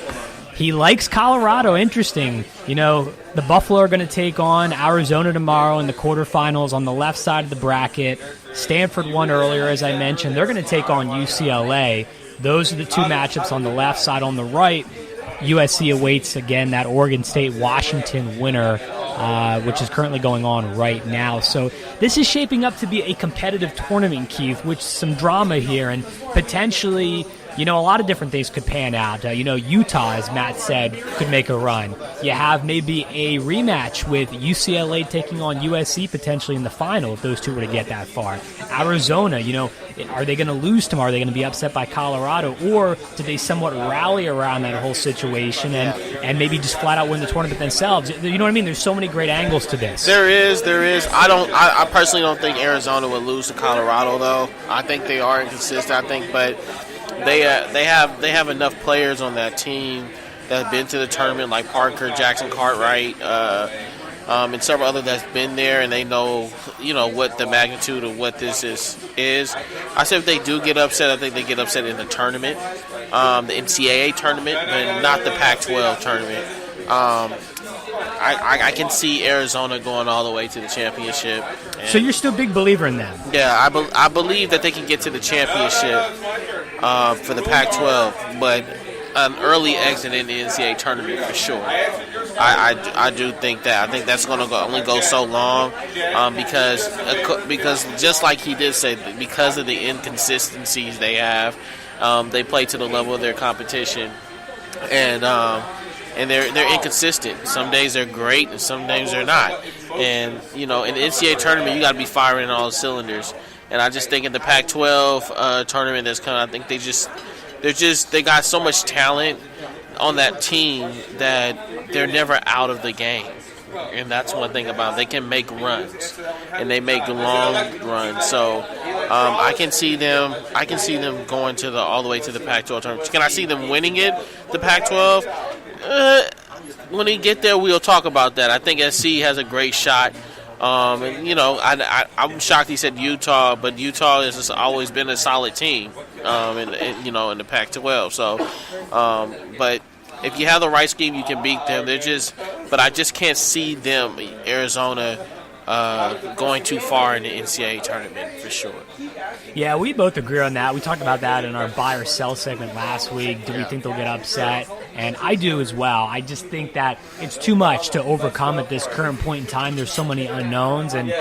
He likes Colorado. Interesting. You know, the Buffalo are going to take on Arizona tomorrow in the quarterfinals on the left side of the bracket. Stanford won earlier, as I mentioned. They're going to take on UCLA. Those are the two matchups on the left side. On the right, USC awaits, again, that Oregon State-Washington winner, which is currently going on right now. So this is shaping up to be a competitive tournament, Keith, with some drama here and potentially, you know, a lot of different things could pan out. Utah, as Matt said, could make a run. You have maybe a rematch with UCLA taking on USC potentially in the final if those two were to get that far. Arizona, are they going to lose tomorrow? Are they going to be upset by Colorado? Or do they somewhat rally around that whole situation and maybe just flat out win the tournament themselves? You know what I mean? There's so many great angles to this. There is. I personally don't think Arizona would lose to Colorado, though. I think they are inconsistent, but they have enough players on that team that have been to the tournament, like Parker, Jackson Cartwright, and several others that's been there, and they know what the magnitude of what this is. I said if they do get upset, I think they get upset in the tournament, the NCAA tournament, but not the Pac-12 tournament. I can see Arizona going all the way to the championship. So you're still a big believer in them? Yeah, I believe that they can get to the championship for the Pac-12, but an early exit in the NCAA tournament for sure. I do think that. I think that's going to only go so long because just like he did say, because of the inconsistencies they have, they play to the level of their competition, and they're inconsistent. Some days they're great, and some days they're not. And in the NCAA tournament, you got to be firing on all cylinders. And I just think in the Pac-12 tournament that's coming, I think they got so much talent on that team that they're never out of the game. And that's one thing about them. They can make runs, and they make long runs. So I can see them going all the way to the Pac-12 tournament. Can I see them winning it, the Pac-12? When we get there, we'll talk about that. I think SC has a great shot. I'm shocked he said Utah, but Utah has always been a solid team in the Pac-12. So, but if you have the right scheme, you can beat them. But I just can't see them, Arizona, going too far in the NCAA tournament for sure. Yeah, we both agree on that. We talked about that in our buy or sell segment last week. Do we think they'll get upset? And I do as well. I just think that it's too much to overcome at this current point in time. There's so many unknowns, and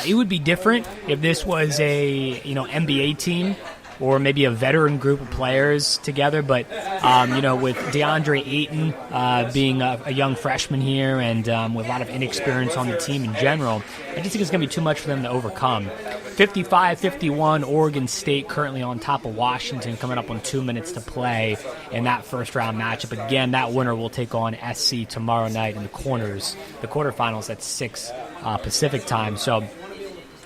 it would be different if this was a NBA team or maybe a veteran group of players together. But, with DeAndre Ayton being a young freshman here and with a lot of inexperience on the team in general, I just think it's going to be too much for them to overcome. 55-51, Oregon State currently on top of Washington, coming up on 2 minutes to play in that first-round matchup. Again, that winner will take on SC tomorrow night in the quarterfinals at 6 Pacific time. So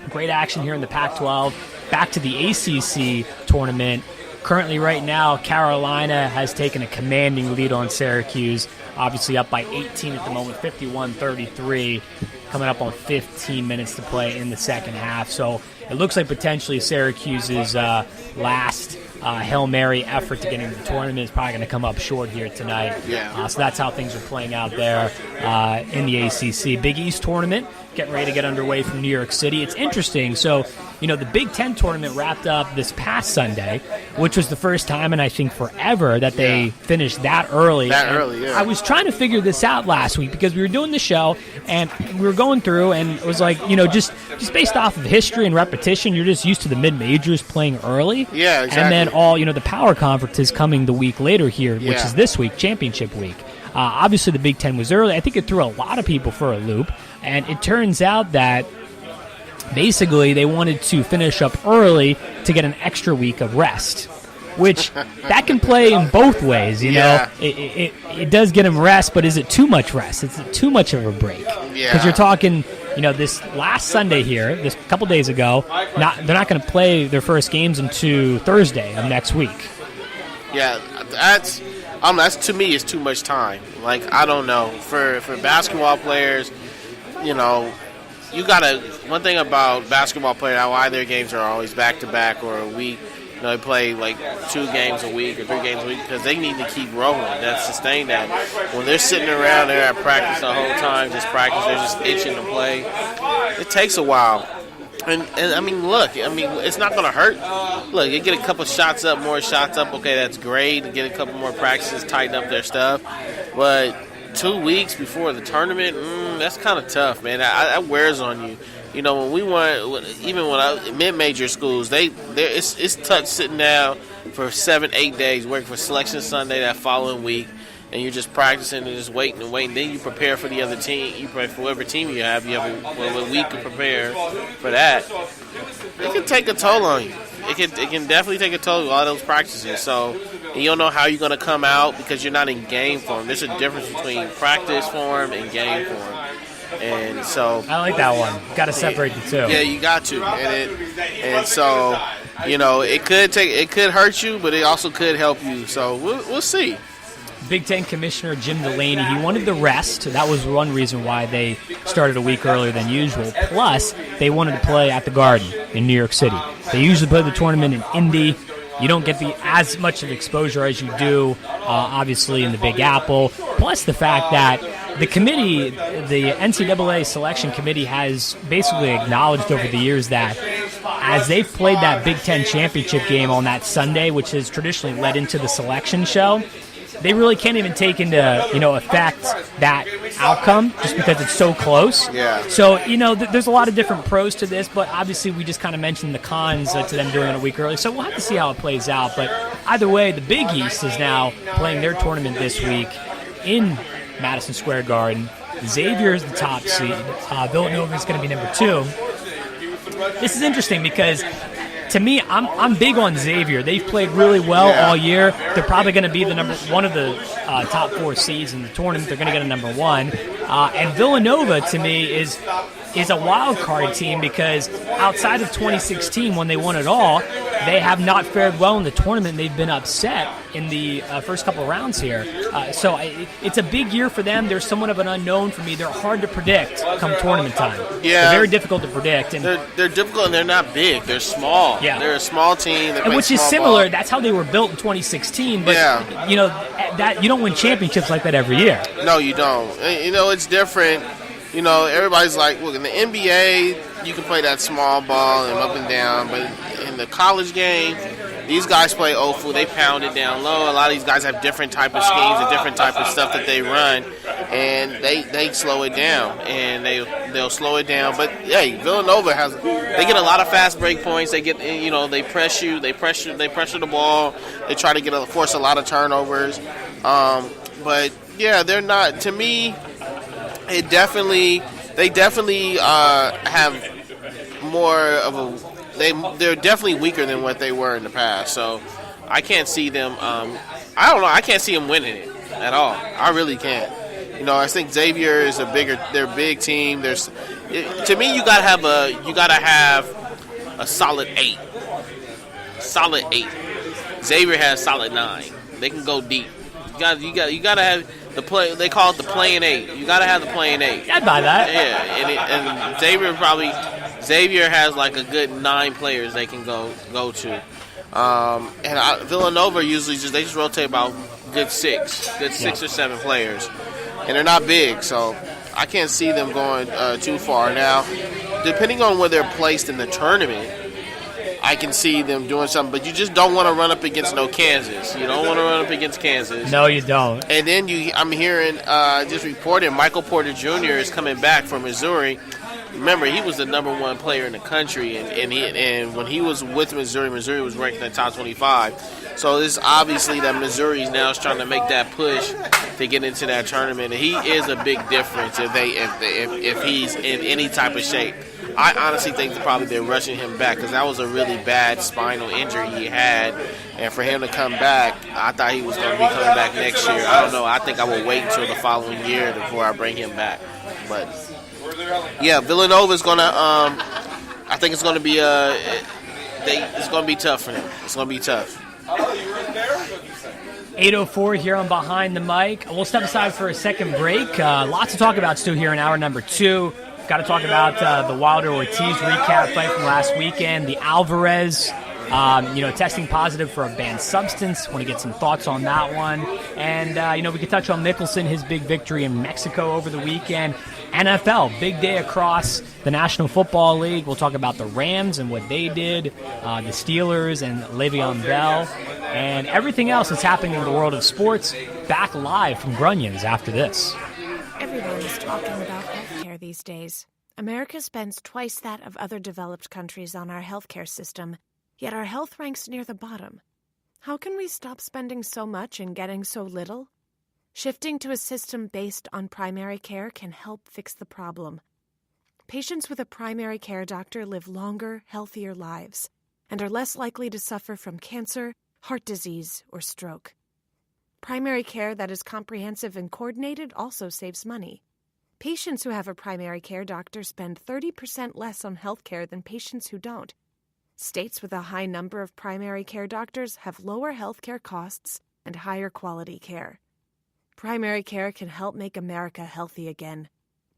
great action here in the Pac-12. Back to the ACC tournament. Currently, right now, Carolina has taken a commanding lead on Syracuse. Obviously up by 18 at the moment, 51-33, coming up on 15 minutes to play in the second half. So it looks like potentially Syracuse's last Hail Mary effort to get into the tournament is probably going to come up short here tonight. Yeah. So that's how things are playing out there in the ACC. Big East tournament getting ready to get underway from New York City. It's interesting. So, the Big Ten tournament wrapped up this past Sunday, which was the first time in, I think, forever that they finished that early. I was trying to figure this out last week because we were doing the show, and we were going through, and it was like, just based off of history and repetition, you're just used to the mid-majors playing early. Yeah, exactly. And then all, the power conferences coming the week later here, which is this week, championship week. Obviously, the Big Ten was early. I think it threw a lot of people for a loop. And it turns out that basically they wanted to finish up early to get an extra week of rest. which that can play in both ways. You know, it does get them rest, but is it too much rest? Is it too much of a break? Because you're talking, this last Sunday here, this couple days ago, they're not going to play their first games until Thursday of next week. Yeah, that's to me is too much time. Like, I don't know, for basketball players, you gotta. One thing about basketball players, why their games are always back to back or a week. They play like 2 games a week or 3 games a week because they need to keep rolling. That sustain that. When they're sitting around there at practice the whole time, just practice, they're just itching to play. It takes a while. And I mean, look, it's not going to hurt. Look, you get a couple shots up, more shots up. Okay, that's great. Get a couple more practices, tighten up their stuff. But 2 weeks before the tournament, that's kind of tough, man. That wears on you. When we went, even when mid-major schools, it's tough sitting down for 7-8 days, working for Selection Sunday that following week, and you're just practicing and just waiting and waiting. Then you prepare for the other team. You prepare for whatever team you have. You have a week to prepare for that. It can take a toll on you. It can definitely take a toll on all those practices. So you don't know how you're going to come out because you're not in game form. There's a difference between practice form and game form. And so I like that one. Got to separate the two. Yeah, you got to. And so it could hurt you, but it also could help you. So we'll see. Big Ten Commissioner Jim Delaney, he wanted the rest. That was one reason why they started a week earlier than usual. Plus, they wanted to play at the Garden in New York City. They usually play the tournament in Indy. You don't get as much of exposure as you do, obviously, in the Big Apple. Plus the fact that the committee, the NCAA Selection Committee, has basically acknowledged over the years that as they've played that Big Ten championship game on that Sunday, which has traditionally led into the selection show, they really can't even take into effect that outcome just because it's so close. Yeah. So there's a lot of different pros to this, but obviously we just kind of mentioned the cons to them doing it a week early. So we'll have to see how it plays out. But either way, the Big East is now playing their tournament this week in Madison Square Garden. Xavier is the top seed. Villanova is going to be number 2. This is interesting because, to me, I'm big on Xavier. They've played really well all year. They're probably going to be one of the top 4 seeds in the tournament. They're going to get a number 1. And Villanova, to me, is a wild card team because outside of 2016, when they won it all, they have not fared well in the tournament. They've been upset in the first couple of rounds here. So it's a big year for them. They're somewhat of an unknown for me. They're hard to predict come tournament time. Yeah. They're very difficult to predict. And they're difficult and they're not big. They're small. Yeah. They're a small team. And which is similar. Ball. That's how they were built in 2016. But, that you don't win championships like that every year. No, you don't. It's different. Everybody's like, look, in the NBA, you can play that small ball and up and down, but in the college game, these guys play OFU. They pound it down low. A lot of these guys have different type of schemes and different type of stuff that they run, and they slow it down, and they'll slow it down. But hey, Villanova they get a lot of fast break points. They get they press you, they pressure the ball. They try to force a lot of turnovers. But yeah, they're not, to me. They definitely have more of a. They're definitely weaker than what they were in the past. So I can't see them. I don't know. I can't see them winning it at all. I really can't. I think Xavier is they're a big team. To me, you gotta have a solid 8. Solid 8. Xavier has solid 9. They can go deep. You gotta have. They call it the playing 8. You got to have the playing 8. I'd buy that. Yeah, and Xavier has like a good 9 players they can go to. Villanova usually they just rotate about good 6 or 7 players, and they're not big, so I can't see them going too far. Now, depending on where they're placed in the tournament, I can see them doing something, but you just don't want to run up against Kansas. You don't want to run up against Kansas. No, you don't. And then I'm hearing, just reported, Michael Porter Jr. is coming back from Missouri. Remember, he was the number 1 player in the country, and when he was with Missouri was ranked in the top 25. So it's obviously that Missouri now is trying to make that push to get into that tournament. And he is a big difference if he's in any type of shape. I honestly think probably they're rushing him back because that was a really bad spinal injury he had. And for him to come back, I thought he was going to be coming back next year. I don't know. I think I will wait until the following year before I bring him back. But, yeah, Villanova is going to I think it's going to be it's going to be tough for them. It's going to be tough. 8:04 here on Behind the Mic. We'll step aside for a second break. Lots to talk about still here in hour number 2. Got to talk about the Wilder Ortiz recap fight from last weekend. The Alvarez, testing positive for a banned substance. Want to get some thoughts on that one. And, we could touch on Mickelson, his big victory in Mexico over the weekend. NFL, big day across the National Football League. We'll talk about the Rams and what they did, the Steelers and Le'Veon Bell, and everything else that's happening in the world of sports. Back live from Grunyon's after this. Everyone is talking about healthcare these days. America spends twice that of other developed countries on our healthcare system, yet our health ranks near the bottom. How can we stop spending so much and getting so little? Shifting to a system based on primary care can help fix the problem. Patients with a primary care doctor live longer, healthier lives and are less likely to suffer from cancer, heart disease, or stroke. Primary care that is comprehensive and coordinated also saves money. Patients who have a primary care doctor spend 30% less on health care than patients who don't. States with a high number of primary care doctors have lower health care costs and higher quality care. Primary care can help make America healthy again.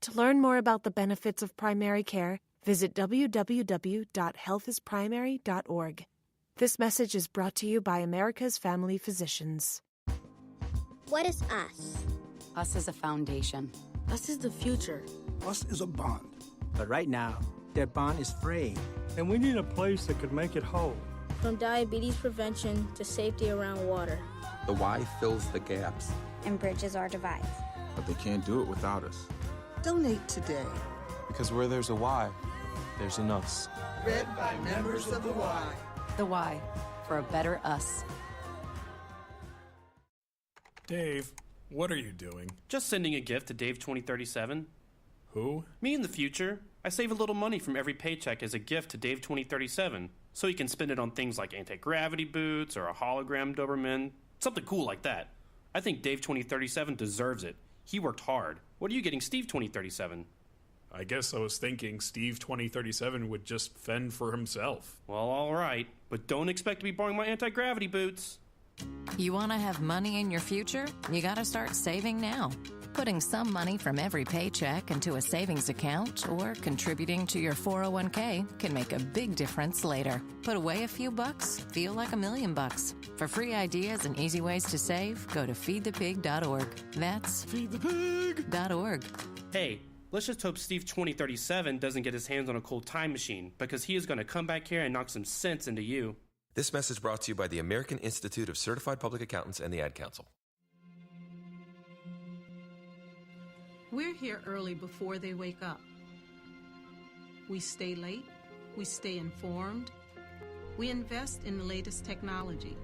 To learn more about the benefits of primary care, visit www.healthisprimary.org. This message is brought to you by America's Family Physicians. What is us? Us is a foundation. Us is the future. Us is a bond. But right now, that bond is fraying, and we need a place that could make it whole. From diabetes prevention to safety around water. The Y fills the gaps and bridges our divides. But they can't do it without us. Donate today. Because where there's a Y, there's an us. Read by members of the Y. The Y, for a better us. Dave, what are you doing? Just sending a gift to Dave 2037. Who? Me in the future. I save a little money from every paycheck as a gift to Dave 2037, so he can spend it on things like anti-gravity boots or a hologram Doberman, something cool like that. I think Dave 2037 deserves it. He worked hard. What are you getting Steve 2037? I guess I was thinking Steve 2037 would just fend for himself. Well, all right, but don't expect to be borrowing my anti-gravity boots. You want to have money in your future? You got to start saving now. Putting some money from every paycheck into a savings account or contributing to your 401k can make a big difference later. Put away a few bucks, feel like $1 million. For free ideas and easy ways to save, go to feedthepig.org. That's feedthepig.org. Hey, let's just hope Steve 2037 doesn't get his hands on a cool time machine, because he is going to come back here and knock some sense into you. This message brought to you by the American Institute of Certified Public Accountants and the Ad Council. We're here early before they wake up. We stay late. We stay informed. We invest in the latest technology.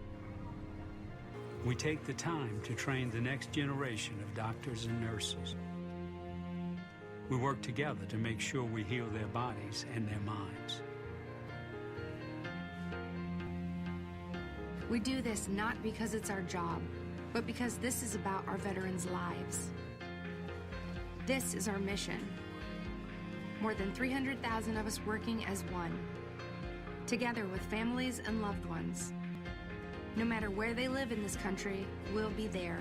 We take the time to train the next generation of doctors and nurses. We work together to make sure we heal their bodies and their minds. We do this not because it's our job, but because this is about our veterans' lives. This is our mission. More than 300,000 of us working as one, together with families and loved ones. No matter where they live in this country, we'll be there.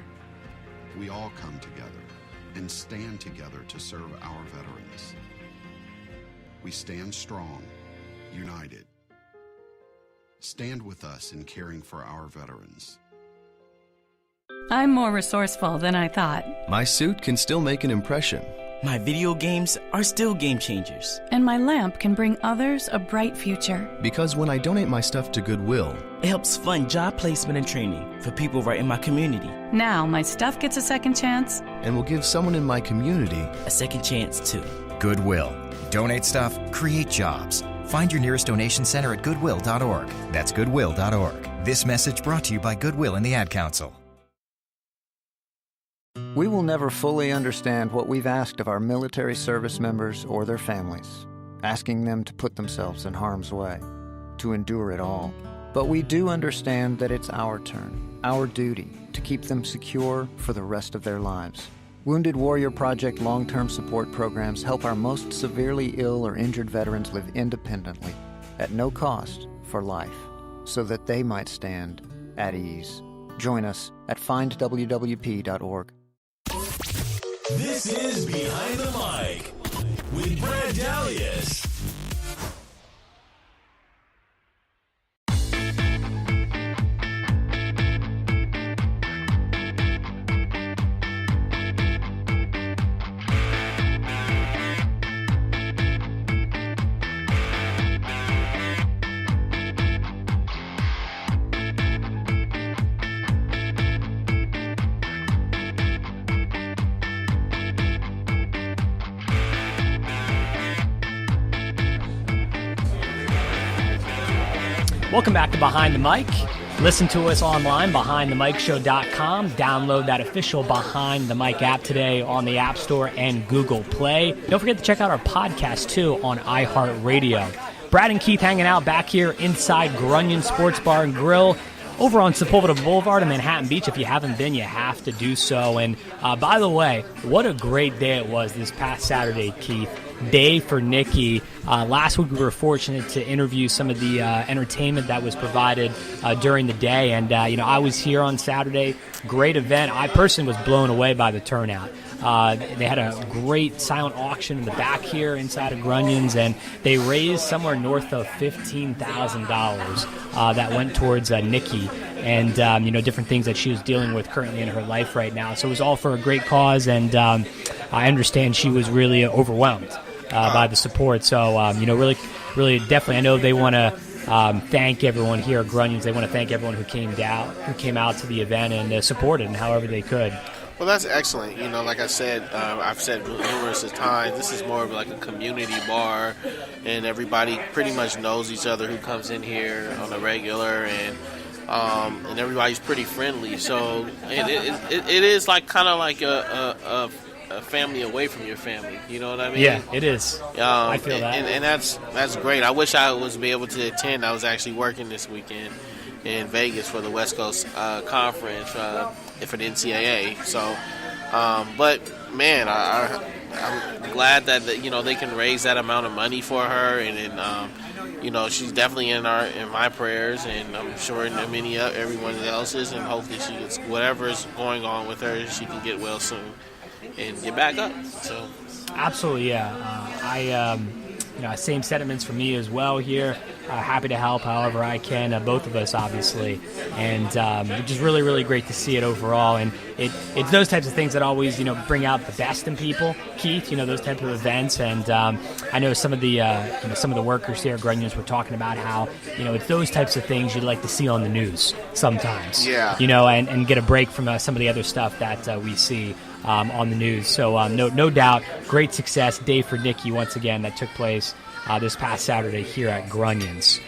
We all come together and stand together to serve our veterans. We stand strong, united. Stand with us in caring for our veterans. I'm more resourceful than I thought. My suit can still make an impression. My video games are still game changers. And my lamp can bring others a bright future. Because when I donate my stuff to Goodwill, it helps fund job placement and training for people right in my community. Now my stuff gets a second chance. And will give someone in my community a second chance too. Goodwill. Donate stuff, create jobs. Find your nearest donation center at goodwill.org. That's goodwill.org. This message brought to you by Goodwill and the Ad Council. We will never fully understand what we've asked of our military service members or their families, asking them to put themselves in harm's way, to endure it all. But we do understand that it's our turn, our duty, to keep them secure for the rest of their lives. Wounded Warrior Project long-term support programs help our most severely ill or injured veterans live independently, at no cost, for life, so that they might stand at ease. Join us at findwwp.org. This is Behind the Mic with Brad Dalius. Welcome back to Behind the Mic. Listen to us online, BehindTheMicShow.com. Download that official Behind the Mic app today on the App Store and Google Play. Don't forget to check out our podcast, too, on iHeartRadio. Brad and Keith hanging out back here inside Grunion Sports Bar and Grill over on Sepulveda Boulevard in Manhattan Beach. If you haven't been, you have to do so. And by the way, what a great day it was this past Saturday, Keith. Day for Nikki. Last week we were fortunate to interview some of the entertainment that was provided during the day, and I was here on Saturday. Great event. I personally was blown away by the turnout. They had a great silent auction in the back here inside of Grunion's, and they raised somewhere north of $15,000 that went towards Nikki and different things that she was dealing with currently in her life right now. So it was all for a great cause, and I understand she was really overwhelmed by the support. So, really, definitely, I know they want to thank everyone here at Grunion's. They want to thank everyone who came out to the event and supported in however they could. Well, that's excellent. Like I said, I've said numerous times, this is more of like a community bar, and everybody pretty much knows each other who comes in here on a regular, and everybody's pretty friendly. So it is like kind of like a family away from your family. You know what I mean? Yeah, it is. I feel that. And that's great. I wish I was be able to attend. I was actually working this weekend in Vegas for the West Coast Conference for the NCAA. So, but man, I'm glad that they can raise that amount of money for her, and she's definitely in my prayers, and I'm sure in many everyone else's, and hopefully she gets whatever is going on with her, she can get well soon and get back up. So, absolutely, yeah. Same sentiments for me as well here. Happy to help however I can, both of us, obviously. And just really, really great to see it overall. And it's those types of things that always, bring out the best in people, Keith, those types of events. And I know some of the workers here at Grunion's were talking about how, it's those types of things you'd like to see on the news sometimes. Yeah. And get a break from some of the other stuff that we see on the news. So no doubt, great success. Day for Nikki once again that took place this past Saturday here at Grunion's.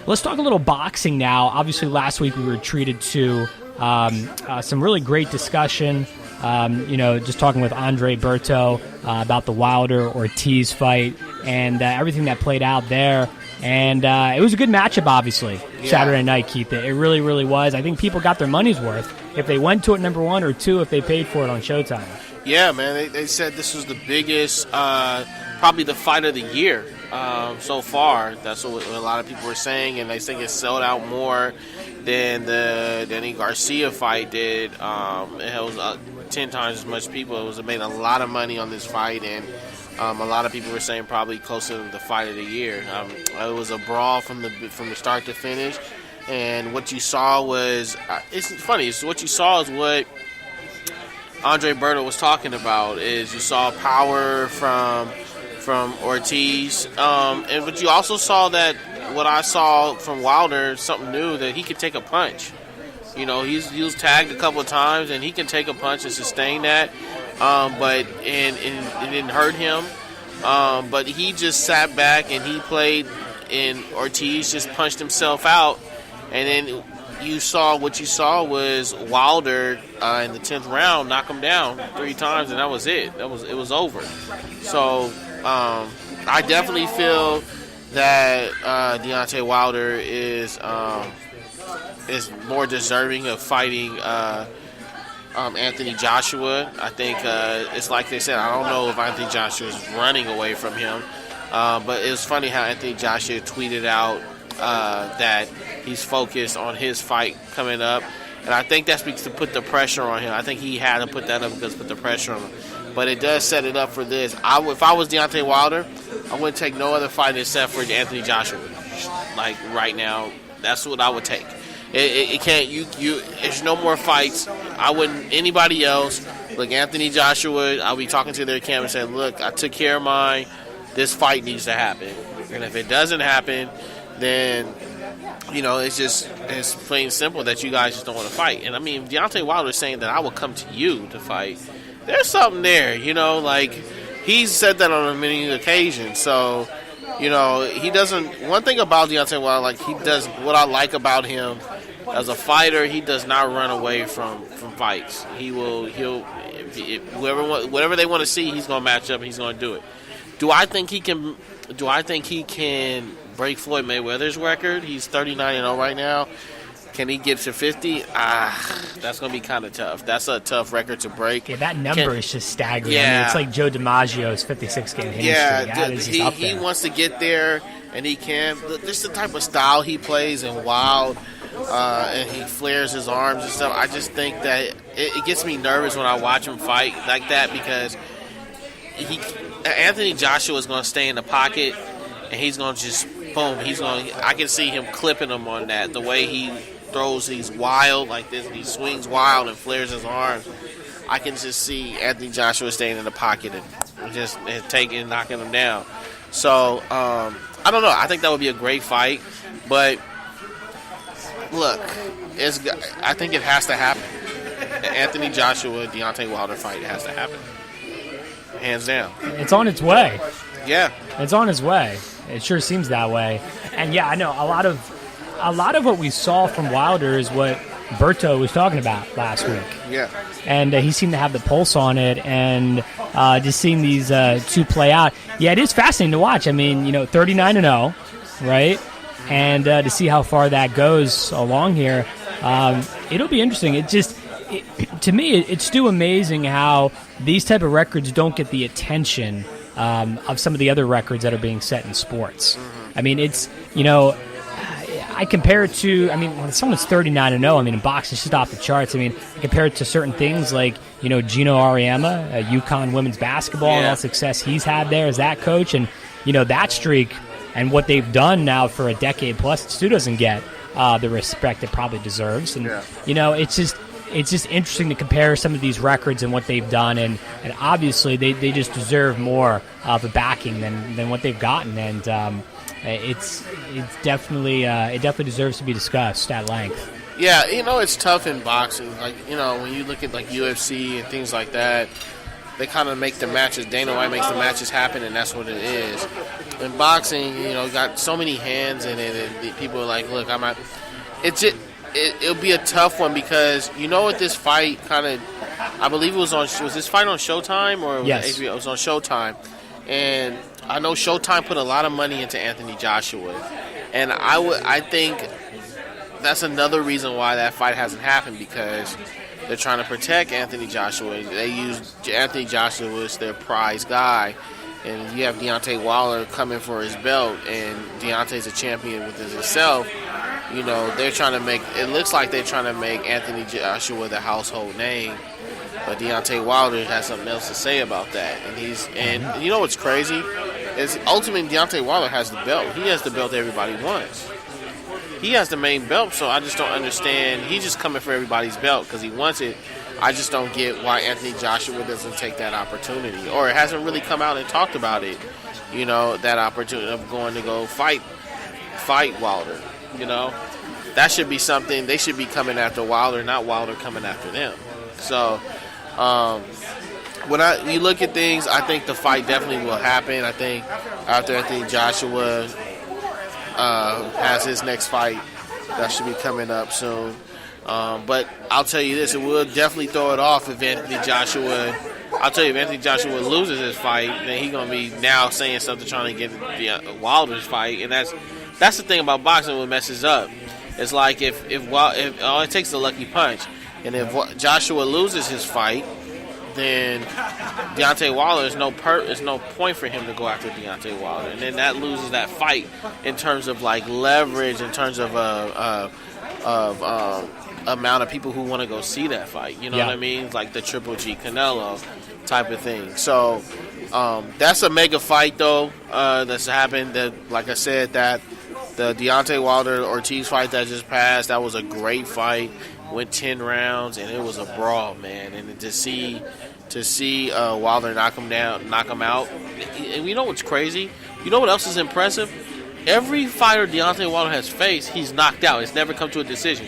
Let's talk a little boxing now. Obviously, last week we were treated to some really great discussion. Just talking with Andre Berto about the Wilder-Ortiz fight and everything that played out there. And it was a good matchup, obviously, Saturday night, Keith. It really, really was. I think people got their money's worth if they went to it, number one, or two, if they paid for it on Showtime. Yeah, man. They said this was the biggest, probably the fight of the year so far. That's what a lot of people were saying, and they think it sold out more than the Danny Garcia fight did. It was 10 times as much people. It made a lot of money on this fight, and a lot of people were saying probably closer to the fight of the year. It was a brawl from the start to finish, and what you saw was it's funny. What you saw is what Andre Berto was talking about. Is you saw power from Ortiz, but you also saw that what I saw from Wilder, something new, that he could take a punch. He was tagged a couple of times, and he can take a punch and sustain that. But it didn't hurt him. But he just sat back and he played, and Ortiz just punched himself out. And then you saw was Wilder in the 10th round knock him down 3 times, and that was it. It was over. So I definitely feel that Deontay Wilder is more deserving of fighting Anthony Joshua. I think it's like they said. I don't know if Anthony Joshua is running away from him, but it was funny how Anthony Joshua tweeted out that he's focused on his fight coming up, and I think that's because to put the pressure on him. I think he had to put that up because to put the pressure on him. But it does set it up for this. If I was Deontay Wilder, I wouldn't take no other fight except for Anthony Joshua. Like right now, that's what I would take. It can't. There's no more fights. I wouldn't. Anybody else. Look, Anthony Joshua. I'll be talking to their camp and saying, "Look, I took care of mine. This fight needs to happen. And if it doesn't happen, then it's plain and simple that you guys just don't want to fight." And I mean, Deontay Wilder is saying that I will come to you to fight. There's something there, like he's said that on many occasions. So, he doesn't. One thing about Deontay Wilder, like he does, what I like about him as a fighter, he does not run away from fights. Whatever they want to see, he's going to match up and he's going to do it. Do I think he can break Floyd Mayweather's record? He's 39-0 right now. Can he get to 50? That's going to be kind of tough. That's a tough record to break. Yeah, that number is just staggering. Yeah. I mean, it's like Joe DiMaggio's 56-game hitting streak. He wants to get there, and he can. Just the type of style he plays and wild, and he flares his arms and stuff. I just think that it gets me nervous when I watch him fight like that because Anthony Joshua is going to stay in the pocket, and he's going to just, boom, I can see him clipping him on that. The way he throws, he's wild like this, he swings wild and flares his arms. I can just see Anthony Joshua staying in the pocket and just knocking him down. So, I don't know. I think that would be a great fight. But, look, I think it has to happen. The Anthony Joshua, Deontay Wilder fight has to happen. Hands down. It's on its way. Yeah. It's on its way. It sure seems that way. And, yeah, I know a lot of what we saw from Wilder is what Berto was talking about last week. Yeah. And he seemed to have the pulse on it, and just seeing these two play out. Yeah, it is fascinating to watch. I mean, 39-0, right? And to see how far that goes along here, it'll be interesting. To me, it's still amazing how these type of records don't get the attention of some of the other records that are being set in sports. I mean, it's, I compare it to, when someone's 39-0, in boxing, it's just off the charts. I compare it to certain things like, Gino Auriemma, UConn women's basketball, and all the success he's had there as that coach. And, that streak and what they've done now for a decade plus, it still doesn't get the respect it probably deserves. And, it's just interesting to compare some of these records and what they've done. And obviously, they just deserve more of a backing than what they've gotten. And, it's definitely it definitely deserves to be discussed at length. Yeah, it's tough in boxing. Like, when you look at like UFC and things like that, they kind of make the matches. Dana White makes the matches happen, and that's what it is. In boxing, got so many hands in it, and people are like, "Look, I'm not." It'll be a tough one because what this fight kind of. I believe it was this fight on Showtime or yes. HBO? It was on Showtime, and I know Showtime put a lot of money into Anthony Joshua, and I think that's another reason why that fight hasn't happened because they're trying to protect Anthony Joshua. They use Anthony Joshua as their prize guy, and you have Deontay Wilder coming for his belt, and Deontay's a champion within himself. They're trying to make it looks like they're trying to make Anthony Joshua the household name. But Deontay Wilder has something else to say about that. And you know what's crazy? Is ultimately Deontay Wilder has the belt. He has the belt everybody wants. He has the main belt, so I just don't understand. He's just coming for everybody's belt because he wants it. I just don't get why Anthony Joshua doesn't take that opportunity. Or it hasn't really come out and talked about it, that opportunity of going to go fight Wilder. That should be something. They should be coming after Wilder, not Wilder coming after them. So, when you look at things, I think the fight definitely will happen. I think after Anthony Joshua has his next fight that should be coming up soon. But I'll tell you this, it will definitely throw it off if Anthony Joshua loses his fight, then he's going to be now saying something trying to get Wilder's fight. And that's the thing about boxing, what messes up. It's like if all it takes is a lucky punch. And if Joshua loses his fight, then Deontay Wilder is no point for him to go after Deontay Wilder. And then that loses that fight in terms of like leverage, in terms of amount of people who want to go see that fight. You know what I mean? Like the Triple G Canelo type of thing. So that's a mega fight though that's happened. That, like I said, that the Deontay Wilder Ortiz fight that just passed, that was a great fight. Went 10 rounds and it was a brawl, man. And to see Wilder knock him out. And you know what's crazy? You know what else is impressive? Every fighter Deontay Wilder has faced, he's knocked out. It's never come to a decision.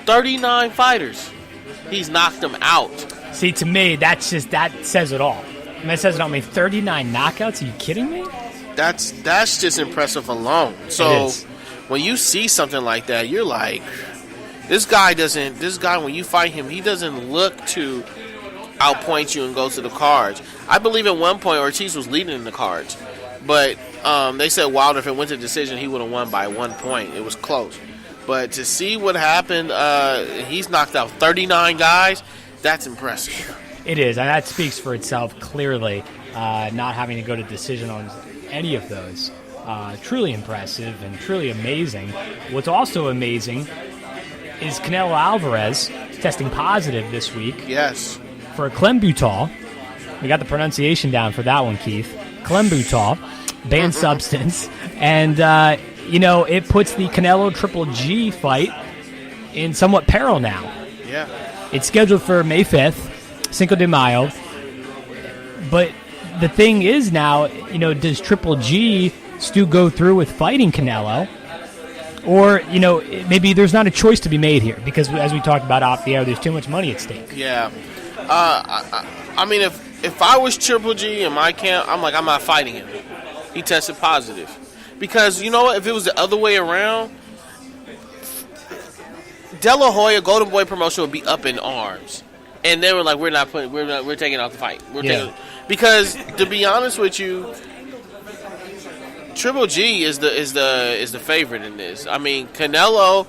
39 fighters, he's knocked them out. See, to me, that says it all. I mean, it says it all. I mean, 39 knockouts? Are you kidding me? That's just impressive alone. So when you see something like that, you're like, this guy, when you fight him, he doesn't look to outpoint you and go to the cards. I believe at one point Ortiz was leading in the cards. But they said Wilder, if it went to decision, he would have won by 1 point. It was close. But to see what happened, he's knocked out 39 guys. That's impressive. It is, and that speaks for itself clearly, not having to go to decision on any of those. Truly impressive and truly amazing. What's also amazing is Canelo Alvarez testing positive this week. Yes. For clenbuterol. We got the pronunciation down for that one, Keith. Clenbuterol, banned substance. And, it puts the Canelo Triple G fight in somewhat peril now. Yeah. It's scheduled for May 5th, Cinco de Mayo. But the thing is now, does Triple G still go through with fighting Canelo? Or, maybe there's not a choice to be made here because, as we talked about off the air, there's too much money at stake. Yeah. I mean, if I was Triple G in my camp, I'm not fighting him. He tested positive. Because, you know what, if it was the other way around, De La Hoya, Golden Boy Promotion would be up in arms. And they were like, we're taking out the fight. Because, to be honest with you, Triple G is the favorite in this. I mean, Canelo,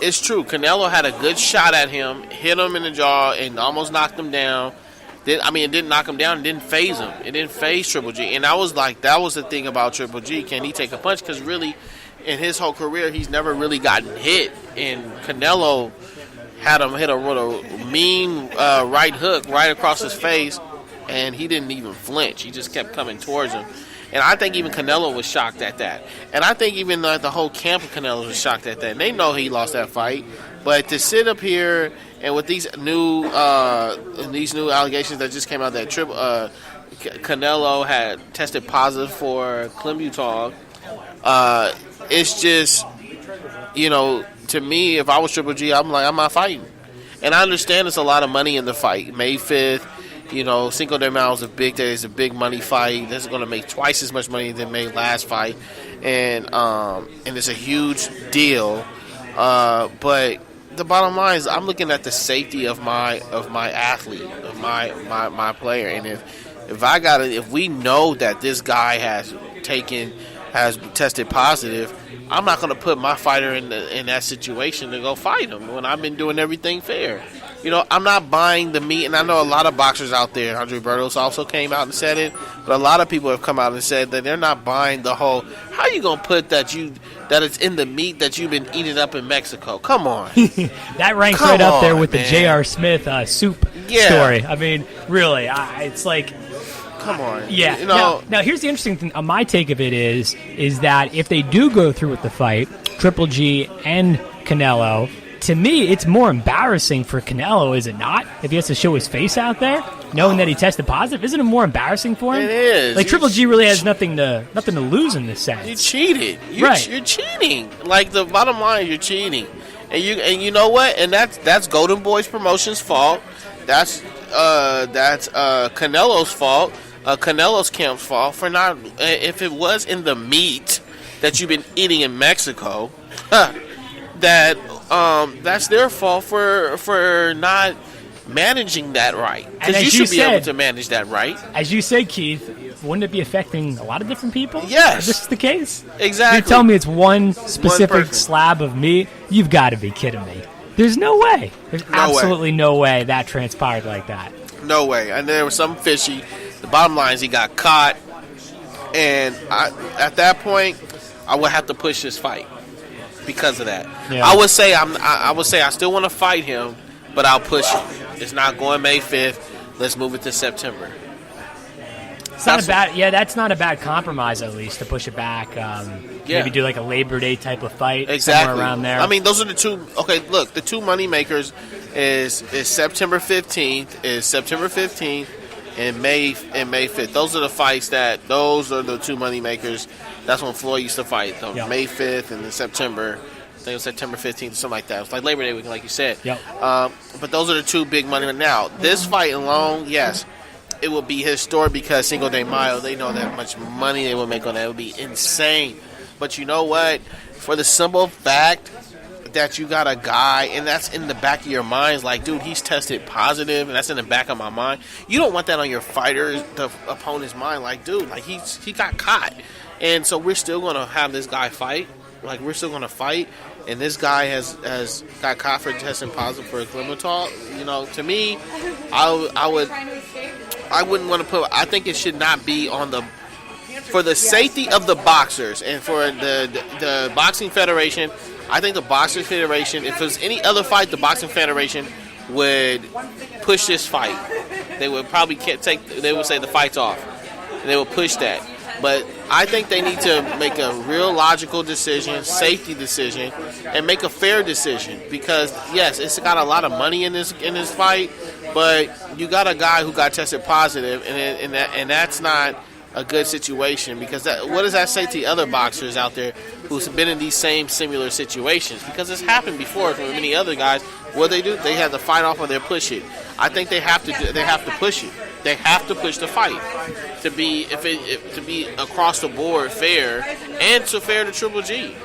it's true. Canelo had a good shot at him, hit him in the jaw, and almost knocked him down. It didn't knock him down. It didn't phase him. It didn't phase Triple G. And I was like, that was the thing about Triple G. Can he take a punch? Because really, in his whole career, he's never really gotten hit. And Canelo had him hit with a mean right hook right across his face, and he didn't even flinch. He just kept coming towards him. And I think even Canelo was shocked at that. And I think even the whole camp of Canelo was shocked at that. And they know he lost that fight. But to sit up here and with these new allegations that just came out that Canelo had tested positive for clenbuterol, it's just, to me, if I was Triple G, I'm not fighting. And I understand there's a lot of money in the fight. May 5th. Cinco de Mayo is a big day. It's a big money fight. This is going to make twice as much money than made last fight, and it's a huge deal. But the bottom line is, I'm looking at the safety of my athlete, of my player, and if we know that this guy has tested positive, I'm not going to put my fighter in that situation to go fight him when I've been doing everything fair. I'm not buying the meat, and I know a lot of boxers out there. Andre Bertos also came out and said it, but a lot of people have come out and said that they're not buying the whole. How you gonna put that it's in the meat that you've been eating up in Mexico? Come on, that ranks right up there with the J.R. Smith soup story. I mean, really, it's like. Come on. Yeah. Now, here's the interesting thing. My take of it is that if they do go through with the fight, Triple G and Canelo, to me, it's more embarrassing for Canelo, is it not? If he has to show his face out there, knowing that he tested positive, isn't it more embarrassing for him? It is. Like Triple G really has nothing to lose in this sense. You cheated. Right. You're cheating. Like the bottom line, you're cheating, and you know what? And that's Golden Boys Promotions' fault. That's Canelo's fault. Canelo's camp's fault for not. If it was in the meat that you've been eating in Mexico, that's their fault for not managing that right. Because you should be able to manage that right. As you say, Keith, wouldn't it be affecting a lot of different people? Yes. If this is the case? Exactly. You tell me it's one specific slab of meat? You've got to be kidding me. There's no way. There's absolutely no way that transpired like that. No way. And there was something fishy. The bottom line is he got caught. And at that point, I would have to push this fight because of that. Yeah. I would say I still want to fight him, but I'll push it. It's not going May 5th. Let's move it to September. It's not a bad, that's not a bad compromise, at least, to push it back. Maybe do like a Labor Day type of fight, somewhere around there. I mean, those are the two. Okay, look, the two money makers is September 15th, and May 5th. Those are the fights those are the two money makers. That's when Floyd used to fight. May 5th and then September. I think it was September 15th or something like that. It was like Labor Day weekend, like you said. Yep. But those are the two big money. Now, this fight alone, yes, it will be historic because Cinco de Mayo, they know that much money they will make on that. It would be insane. But you know what? For the simple fact that you got a guy, and that's in the back of your mind, like, dude, he's tested positive, and that's in the back of my mind. You don't want that on your fighter, the opponent's mind. Like, dude, like he got caught. And so we're still going to have this guy fight. Like, we're still going to fight. And this guy has got caught for testing positive for climatol. You know, to me, I wouldn't want to put. I think it should not be on the. For the safety of the boxers and for the Boxing Federation, I think the Boxing Federation, if it was any other fight, the Boxing Federation would push this fight. They would probably they would say the fight's off. And they would push that. But I think they need to make a real logical decision, safety decision, and make a fair decision. Because yes, it's got a lot of money in this fight, but you got a guy who got tested positive, and that's not a good situation. Because what does that say to the other boxers out there who's been in these same similar situations? Because it's happened before for many other guys. What they do, they have to fight off or they push it. I think they have to push it. They have to push the fight to be across the board fair and fair to Triple G.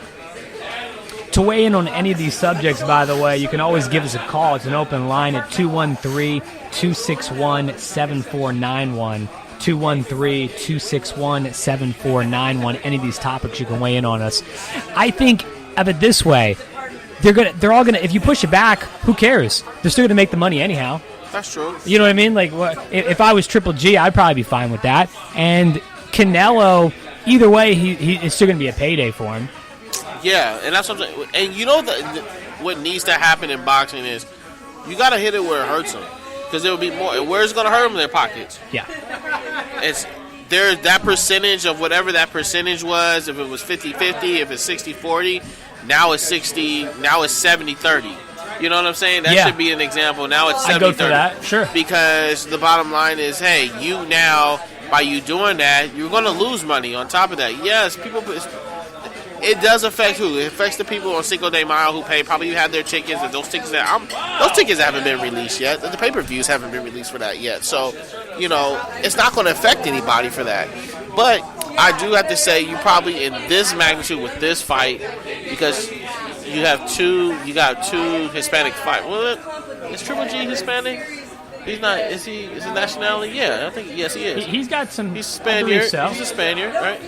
To weigh in on any of these subjects, by the way, you can always give us a call. It's an open line at 213-261-7491. 213-261-7491. Any of these topics, you can weigh in on us. I think of it this way: they're all gonna. If you push it back, who cares? They're still gonna make the money anyhow. That's true. You know what I mean? Like, if I was Triple G, I'd probably be fine with that. And Canelo, either way, it's still gonna be a payday for him. Yeah, and that's what I'm saying. And you know what needs to happen in boxing is you got to hit it where it hurts them. Because there will be more. Where's it going to hurt them? In their pockets. Yeah. There's that percentage of whatever that percentage was. If it was 50-50, if it's 60-40, now it's 60, now it's 70-30. You know what I'm saying? That should be an example. Now it's 70-30. I'd go for that, sure. Because the bottom line is, hey, you now, by you doing that, you're going to lose money on top of that. Yes, people... It does affect who? It affects the people on Cinco de Mayo who probably have their tickets, and those tickets haven't been released yet. The pay-per-views haven't been released for that yet. So, you know, it's not going to affect anybody for that. But I do have to say, you probably in this magnitude with this fight, because you got two Hispanic fights. Well, is Triple G Hispanic? He's not. Is he? Is his nationality? Yeah, I think yes, he is. He's got some. He's Spaniard. So. He's a Spaniard, right?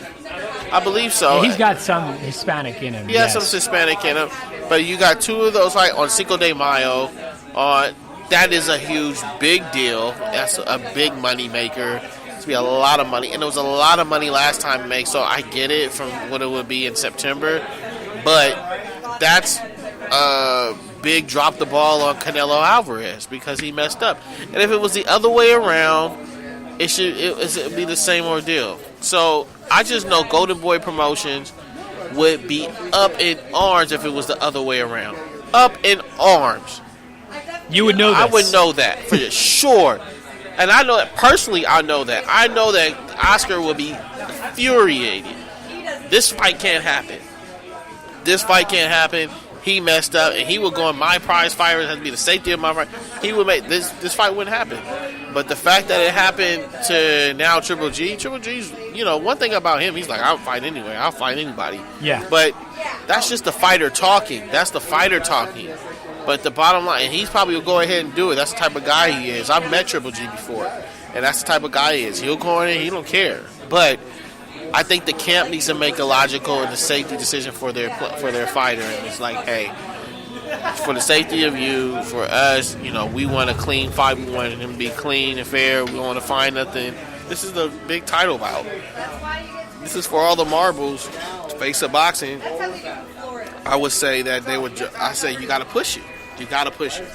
I believe so. Yeah, he's got some Hispanic in him. He has some Hispanic in him. But you got two of those on Cinco de Mayo. That is a huge, big deal. That's a big money maker. It's be a lot of money, and it was a lot of money last time to make. So I get it from what it would be in September, but that's big drop the ball on Canelo Alvarez because he messed up. And if it was the other way around, it would be the same ordeal. So I just know Golden Boy Promotions would be up in arms if it was the other way around. Up in arms. You would know this. I would know that for sure. And I know that personally. I know that Oscar will be infuriated. This fight can't happen. He messed up, and he would go on my prize fighters. Has to be the safety of my fight. He would make this fight wouldn't happen. But the fact that it happened to now Triple G's, one thing about him, he's like, I'll fight anyway. I'll fight anybody. Yeah. But that's just the fighter talking. That's the fighter talking. But the bottom line, and he's probably will go ahead and do it. That's the type of guy he is. I've met Triple G before, and that's the type of guy he is. He'll go in and he don't care. But I think the camp needs to make a logical and the safety decision for their fighter. And it's like, hey, for the safety of you, for us, we want a clean fight. We want him to be clean and fair. We don't want to find nothing. This is the big title bout. This is for all the marbles. Face of boxing. I would say that you got to push it. You got to push it.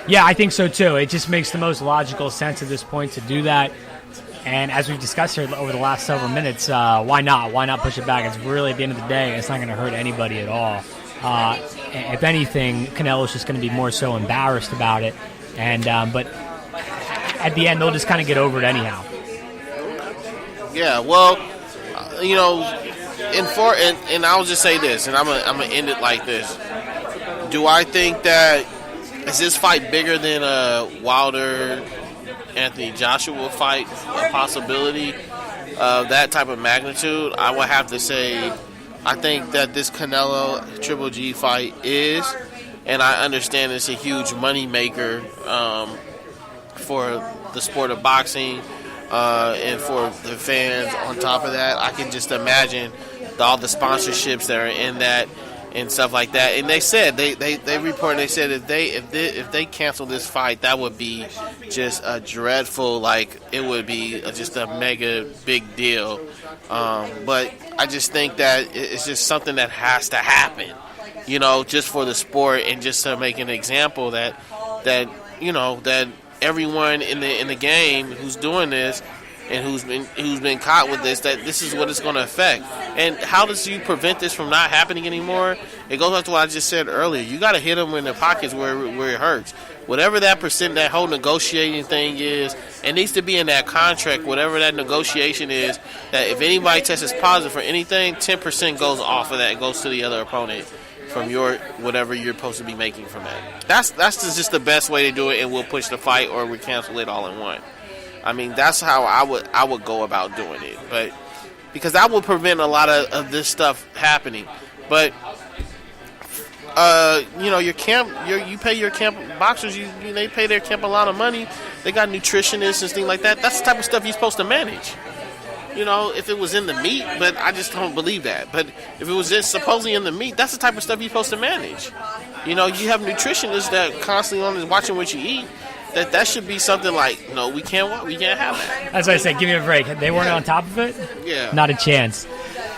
Yeah, I think so too. It just makes the most logical sense at this point to do that. And as we've discussed here over the last several minutes, why not? Why not push it back? It's really, at the end of the day, it's not going to hurt anybody at all. If anything, Canelo's just going to be more so embarrassed about it. But at the end, they'll just kind of get over it anyhow. Yeah, well, and I'll just say this, and I'm gonna end it like this. Do I think that is this fight bigger than a Wilder Anthony Joshua fight, a possibility of that type of magnitude? I would have to say I think that this Canelo Triple G fight is, and I understand it's a huge money maker for the sport of boxing and for the fans. On top of that, I can just imagine all the sponsorships that are in that and stuff like that. And they said they reported, they said if they cancel this fight, that would be just a dreadful, it would be just a mega big deal. But I just think that it's just something that has to happen, just for the sport and just to make an example that everyone in the game who's doing this and who's been caught with this, that this is what it's going to affect. And how does you prevent this from not happening anymore? It goes back to what I just said earlier. You got to hit them in the pockets where it hurts. Whatever that percent, that whole negotiating thing is, it needs to be in that contract, whatever that negotiation is, that if anybody tests positive for anything, 10% goes off of that and goes to the other opponent from your whatever you're supposed to be making from that. That's just the best way to do it, and we'll push the fight or we cancel it all in one. I mean, that's how I would go about doing it, but because that would prevent a lot of this stuff happening. But your camp, you pay your camp boxers, they pay their camp a lot of money. They got nutritionists and things like that. That's the type of stuff you're supposed to manage. If it was in the meat, but I just don't believe that. But if it was just supposedly in the meat, that's the type of stuff you're supposed to manage. You have nutritionists that constantly watching what you eat. That should be something like, no, we can't have that. That's why I said, give me a break. They weren't on top of it? Yeah. Not a chance.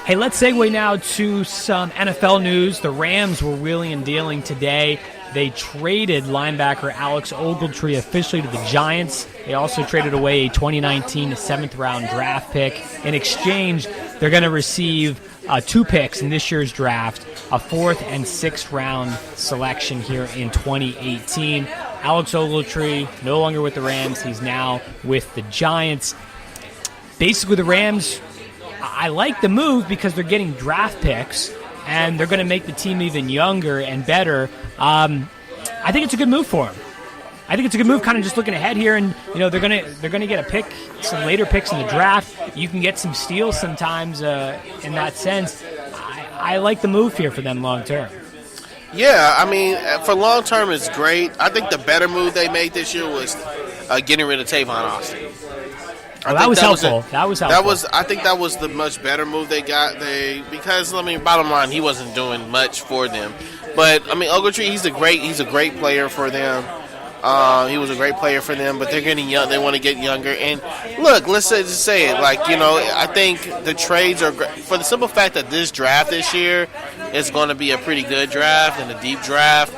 Hey, let's segue now to some NFL news. The Rams were wheeling and dealing today. They traded linebacker Alex Ogletree officially to the Giants. They also traded away a 2019 7th-round draft pick. In exchange, they're going to receive 2 picks in this year's draft, a 4th and 6th round selection here in 2018. Alex Ogletree, no longer with the Rams. He's now with the Giants. Basically, the Rams, I like the move because they're getting draft picks, and they're going to make the team even younger and better. I think it's a good move for them. I think it's a good move, kind of just looking ahead here, and they're gonna get a pick, some later picks in the draft. You can get some steals sometimes in that sense. I like the move here for them long term. Yeah, I mean, for long term, it's great. I think the better move they made this year was getting rid of Tavon Austin. That was helpful. I think that was the much better move they got. Because bottom line, he wasn't doing much for them. But Ogletree, he's a great player for them. He was a great player for them, but they're getting young. They want to get younger. And look, let's just say it. I think the trades are great for the simple fact that this draft this year is going to be a pretty good draft and a deep draft.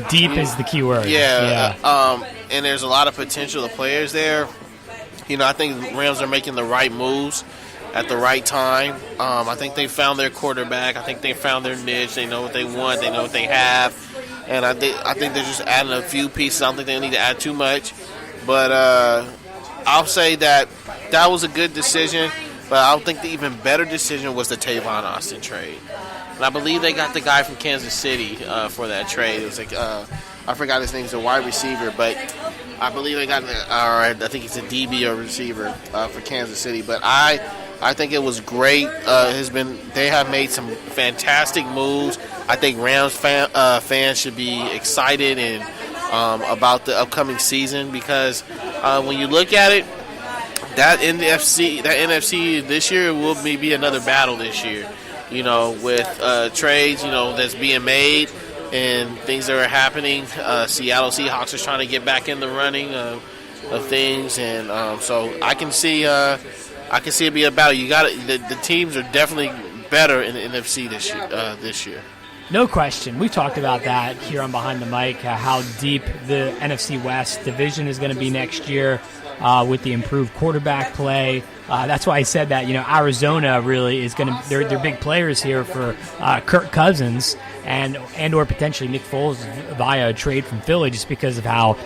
Deep is the key word. Yeah. And there's a lot of potential of players there. I think the Rams are making the right moves at the right time. I think they found their quarterback. I think they found their niche. They know what they want. They know what they have. And I think they're just adding a few pieces. I don't think they need to add too much. But I'll say that was a good decision. But I think the even better decision was the Tavon Austin trade. And I believe they got the guy from Kansas City for that trade. It was I forgot his name. He's a wide receiver, but I believe they got, I think he's a DB or receiver for Kansas City. But I think it was great. They have made some fantastic moves. I think Rams fans should be excited and about the upcoming season because when you look at it, that NFC this year will be another battle this year. With trades, that's being made and things that are happening. Seattle Seahawks are trying to get back in the running of things, and so I can see it be a battle. The teams are definitely better in the NFC this year. No question. We've talked about that here on Behind the Mic, how deep the NFC West division is going to be next year with the improved quarterback play. That's why I said that, Arizona really is going to, they're big players here for Kirk Cousins and or potentially Nick Foles via a trade from Philly just because of how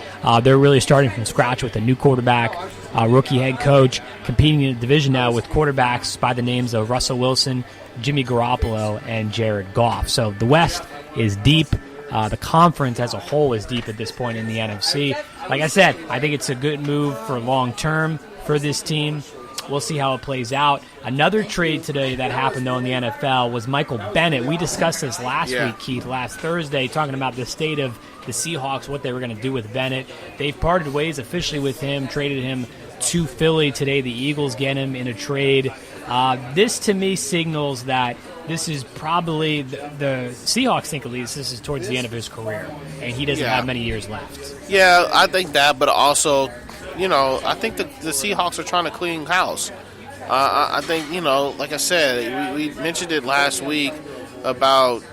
they're really starting from scratch with a new quarterback, rookie head coach, competing in a division now with quarterbacks by the names of Russell Wilson, Jimmy Garoppolo, and Jared Goff. So the West is deep. The conference as a whole is deep at this point in the NFC. Like I said, I think it's a good move for long term for this team. We'll see how it plays out. Another trade today that happened, though, in the NFL was Michael Bennett. We discussed this last week, Keith, last Thursday, talking about the state of the Seahawks, what they were going to do with Bennett. They've parted ways officially with him, traded him to Philly today. The Eagles get him in a trade. This, to me, signals that this is probably the Seahawks think at least this is towards the end of his career, and he doesn't have many years left. Yeah, I think that, but also, I think the Seahawks are trying to clean house. I think, like I said, we mentioned it last week about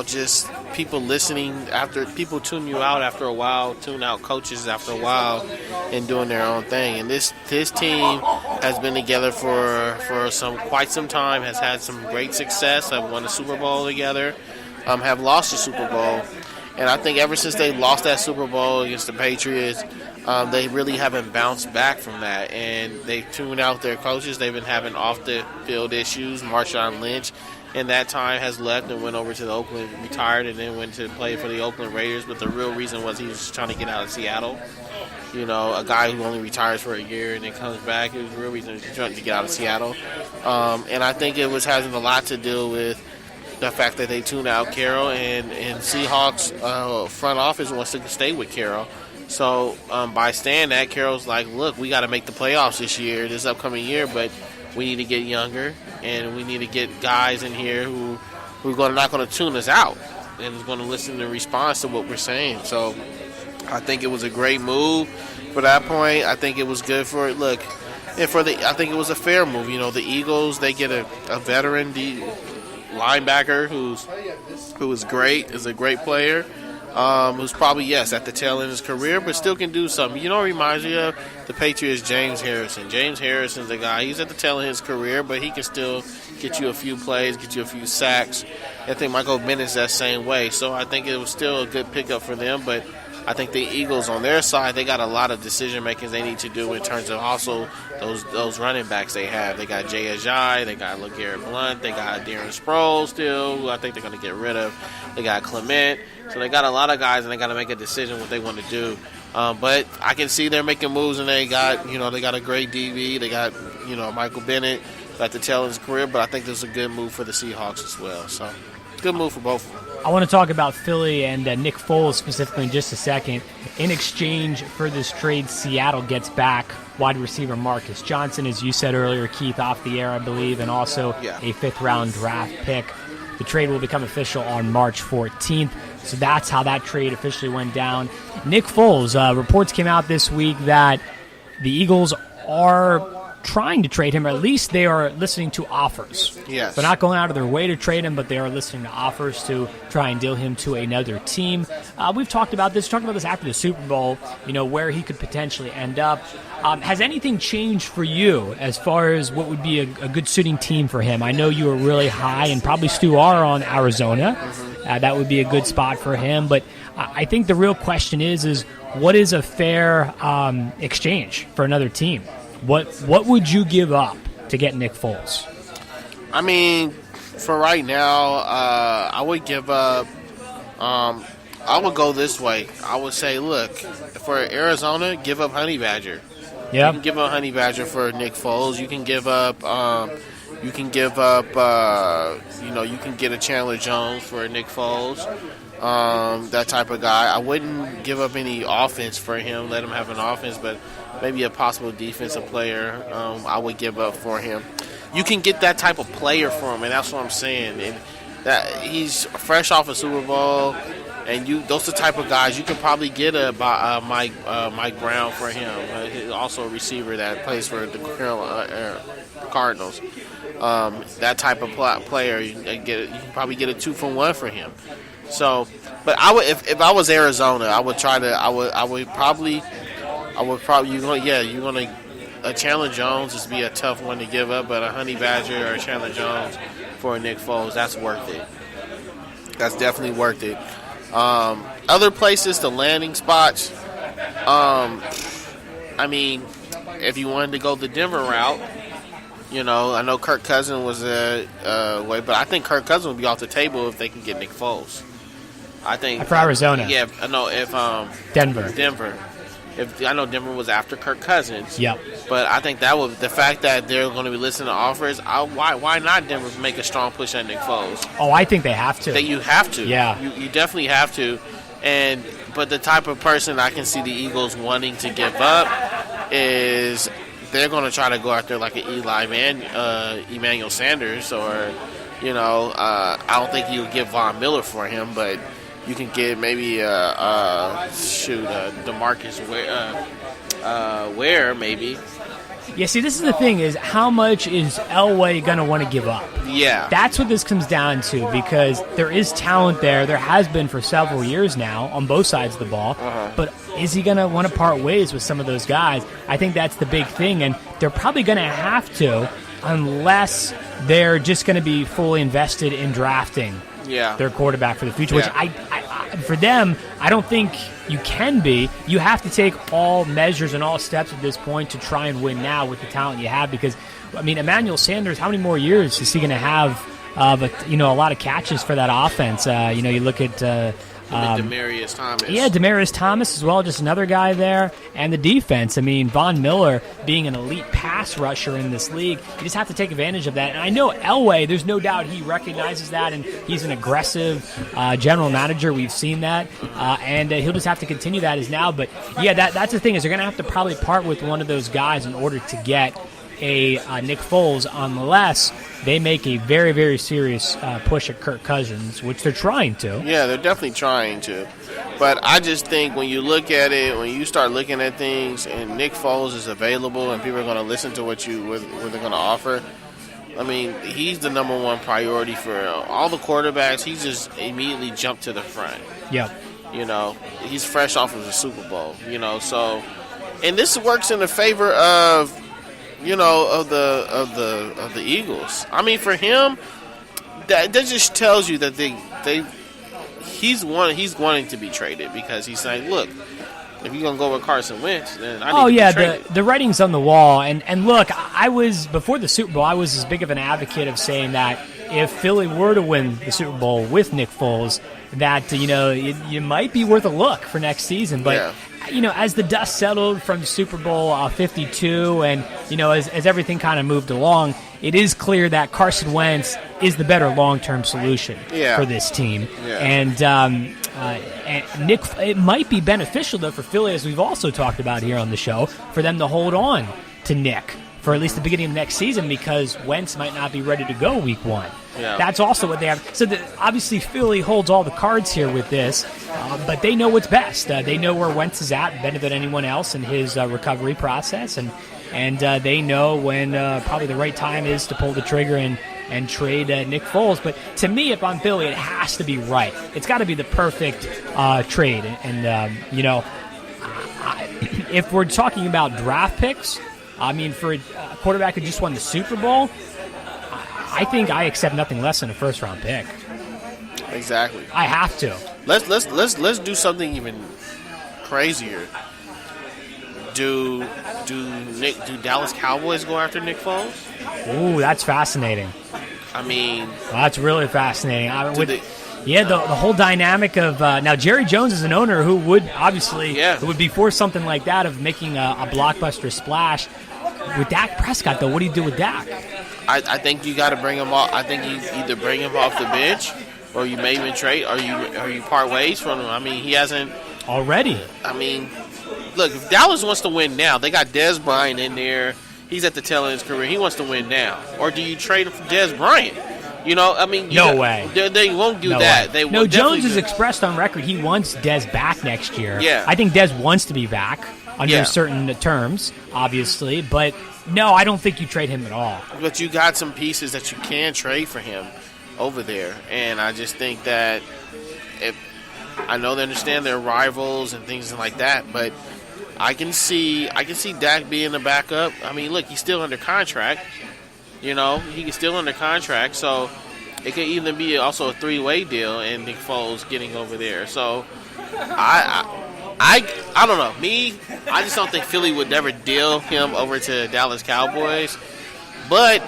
just people listening after people tune you out after a while, tune out coaches after a while, and doing their own thing. And this team has been together for quite some time, has had some great success, have won a Super Bowl together, have lost the Super Bowl. And I think ever since they lost that Super Bowl against the Patriots, they really haven't bounced back from that. And they've tuned out their coaches. They've been having off-the-field issues. Marshawn Lynch in that time has left and went over to the Oakland, retired, and then went to play for the Oakland Raiders. But the real reason was he was trying to get out of Seattle. A guy who only retires for a year and then comes back. It was the real reason he was trying to get out of Seattle. And I think it was having a lot to do with the fact that they tuned out Carroll, and Seahawks front office wants to stay with Carroll. So by staying that, Carroll's like, look, we got to make the playoffs this upcoming year, but we need to get younger, and we need to get guys in here who are not going to tune us out and is going to listen in response to what we're saying. So I think it was a great move for that point. I think it was good for it. Look, and I think it was a fair move. The Eagles, they get a veteran linebacker who is great, is a great player, who's probably, at the tail end of his career, but still can do something. Reminds me of the Patriots' James Harrison. James Harrison's a guy, he's at the tail end of his career, but he can still get you a few plays, get you a few sacks. I think Michael Bennett's that same way. So I think it was still a good pickup for them, but I think the Eagles on their side, they got a lot of decision-making they need to do in terms of also those running backs they have. They got Jay Ajayi, they got LeGarrette Blount, they got Darren Sproles still, who I think they're going to get rid of. They got Clement. So they got a lot of guys, and they got to make a decision what they want to do. But I can see they're making moves, and they got a great DB. They got, Michael Bennett at the tail of his career, but I think this is a good move for the Seahawks as well. So good move for both of them. I want to talk about Philly and Nick Foles specifically in just a second. In exchange for this trade, Seattle gets back wide receiver Marcus Johnson, as you said earlier, Keith, off the air, I believe, and also a fifth-round draft pick. The trade will become official on March 14th. So that's how that trade officially went down. Nick Foles, reports came out this week that the Eagles are trying to trade him, or at least they are listening to offers. Yes. They're not going out of their way to trade him, but they are listening to offers to try and deal him to another team. We've talked about this after the Super Bowl, where he could potentially end up. Has anything changed for you as far as what would be a good suiting team for him? I know you were really high, and probably Stu are, on Arizona. That would be a good spot for him, but I think the real question is what is a fair exchange for another team? What would you give up to get Nick Foles? I mean, for right now, I would give up. I would go this way. I would say, look, for Arizona, give up Honey Badger. Yeah. You can give up Honey Badger for Nick Foles. You can give up. You can get a Chandler Jones for Nick Foles. That type of guy. I wouldn't give up any offense for him. Let him have an offense, but maybe a possible defensive player. I would give up for him. You can get that type of player for him, and that's what I'm saying. And that he's fresh off a Super Bowl. And those are the type of guys you could probably get Mike Brown for him. He's also a receiver that plays for the Cardinals. That type of player, you can probably get a 2-for-1 for him. So, but I would, if I was Arizona, I would try to. I would probably. You're gonna. A Chandler Jones is be a tough one to give up, but a Honey Badger or a Chandler Jones for a Nick Foles, that's worth it. That's definitely worth it. Other places, the landing spots. I mean, if you wanted to go the Denver route, I know Kirk Cousins was a way, but I think Kirk Cousins would be off the table if they can get Nick Foles. I think for Arizona. Yeah, I know if Denver. I know Denver was after Kirk Cousins. Yep. But I think the fact that they're going to be listening to offers, why not Denver make a strong push on Nick Foles? Oh, I think they have to. That you have to. Yeah. You definitely have to. But the type of person I can see the Eagles wanting to give up is they're going to try to go after like an Emmanuel Sanders or, I don't think you would give Von Miller for him, but you can get maybe DeMarcus Ware maybe. Yeah, see, this is the thing, is how much is Elway going to want to give up? Yeah. That's what this comes down to, because there is talent there. There has been for several years now on both sides of the ball. Uh-huh. But is he going to want to part ways with some of those guys? I think that's the big thing, and they're probably going to have to unless they're just going to be fully invested in drafting their quarterback for the future, which for them, I don't think you can be. You have to take all measures and all steps at this point to try and win now with the talent you have, because, Emmanuel Sanders, how many more years is he going to have a lot of catches for that offense? You look at Demaryius Thomas. Yeah, Demaryius Thomas as well, just another guy there. And the defense, Von Miller being an elite pass rusher in this league, you just have to take advantage of that. And I know Elway, there's no doubt he recognizes that, and he's an aggressive general manager. We've seen that. And he'll just have to continue that as now. But, yeah, that's the thing, is they're going to have to probably part with one of those guys in order to get a Nick Foles, unless they make a very, very serious push at Kirk Cousins, which they're trying to. Yeah, they're definitely trying to. But I just think when you look at it, when you start looking at things and Nick Foles is available and people are going to listen to what they're going to offer, he's the number one priority for all the quarterbacks. He's just immediately jumped to the front. Yep. He's fresh off of the Super Bowl, so, and this works in the favor of of the Eagles. For him, that just tells you that he's wanting to be traded, because he's saying, look, if you're gonna go with Carson Wentz, then I need to be traded. The writing's on the wall, and look, I was before the Super Bowl, I was as big of an advocate of saying that if Philly were to win the Super Bowl with Nick Foles, that you might be worth a look for next season, but. Yeah. As the dust settled from Super Bowl 52 and, as everything kind of moved along, it is clear that Carson Wentz is the better long-term solution for this team. Yeah. And Nick, it might be beneficial, though, for Philly, as we've also talked about here on the show, for them to hold on to Nick for at least the beginning of next season, because Wentz might not be ready to go week one. Yeah. That's also what they have. So obviously Philly holds all the cards here with this, but they know what's best. They know where Wentz is at better than anyone else in his recovery process, and they know when probably the right time is to pull the trigger and trade Nick Foles. But to me, if I'm Philly, it has to be right. It's got to be the perfect trade. And, if we're talking about draft picks, for a quarterback who just won the Super Bowl, I think I accept nothing less than a first-round pick. Exactly. I have to. Let's do something even crazier. Do Dallas Cowboys go after Nick Foles? Ooh, that's fascinating. I mean, well, that's really fascinating. Yeah, the whole dynamic of now Jerry Jones is an owner who would obviously who would be for something like that of making a blockbuster splash. With Dak Prescott, though, what do you do with Dak? I think you got to bring him off. I think you either bring him off the bench, or you may even trade, or you part ways from him. I mean, he hasn't already. I mean, look, if Dallas wants to win now, they got Dez Bryant in there. He's at the tail end of his career. He wants to win now. Or do you trade him for Dez Bryant? You know, I mean, no way. They won't do that. They will Jones has expressed on record he wants Dez back next year. Yeah. I think Dez wants to be back under certain terms, obviously. But, no, I don't think you trade him at all. But you got some pieces that you can trade for him over there. And I just think that I know they understand their rivals and things like that, but I can see Dak being the backup. I mean, look, he's still under contract. You know, he's still under contract, so it could even be also a three-way deal, and Nick Foles getting over there. So, I don't know. I just don't think Philly would never deal him over to Dallas Cowboys. But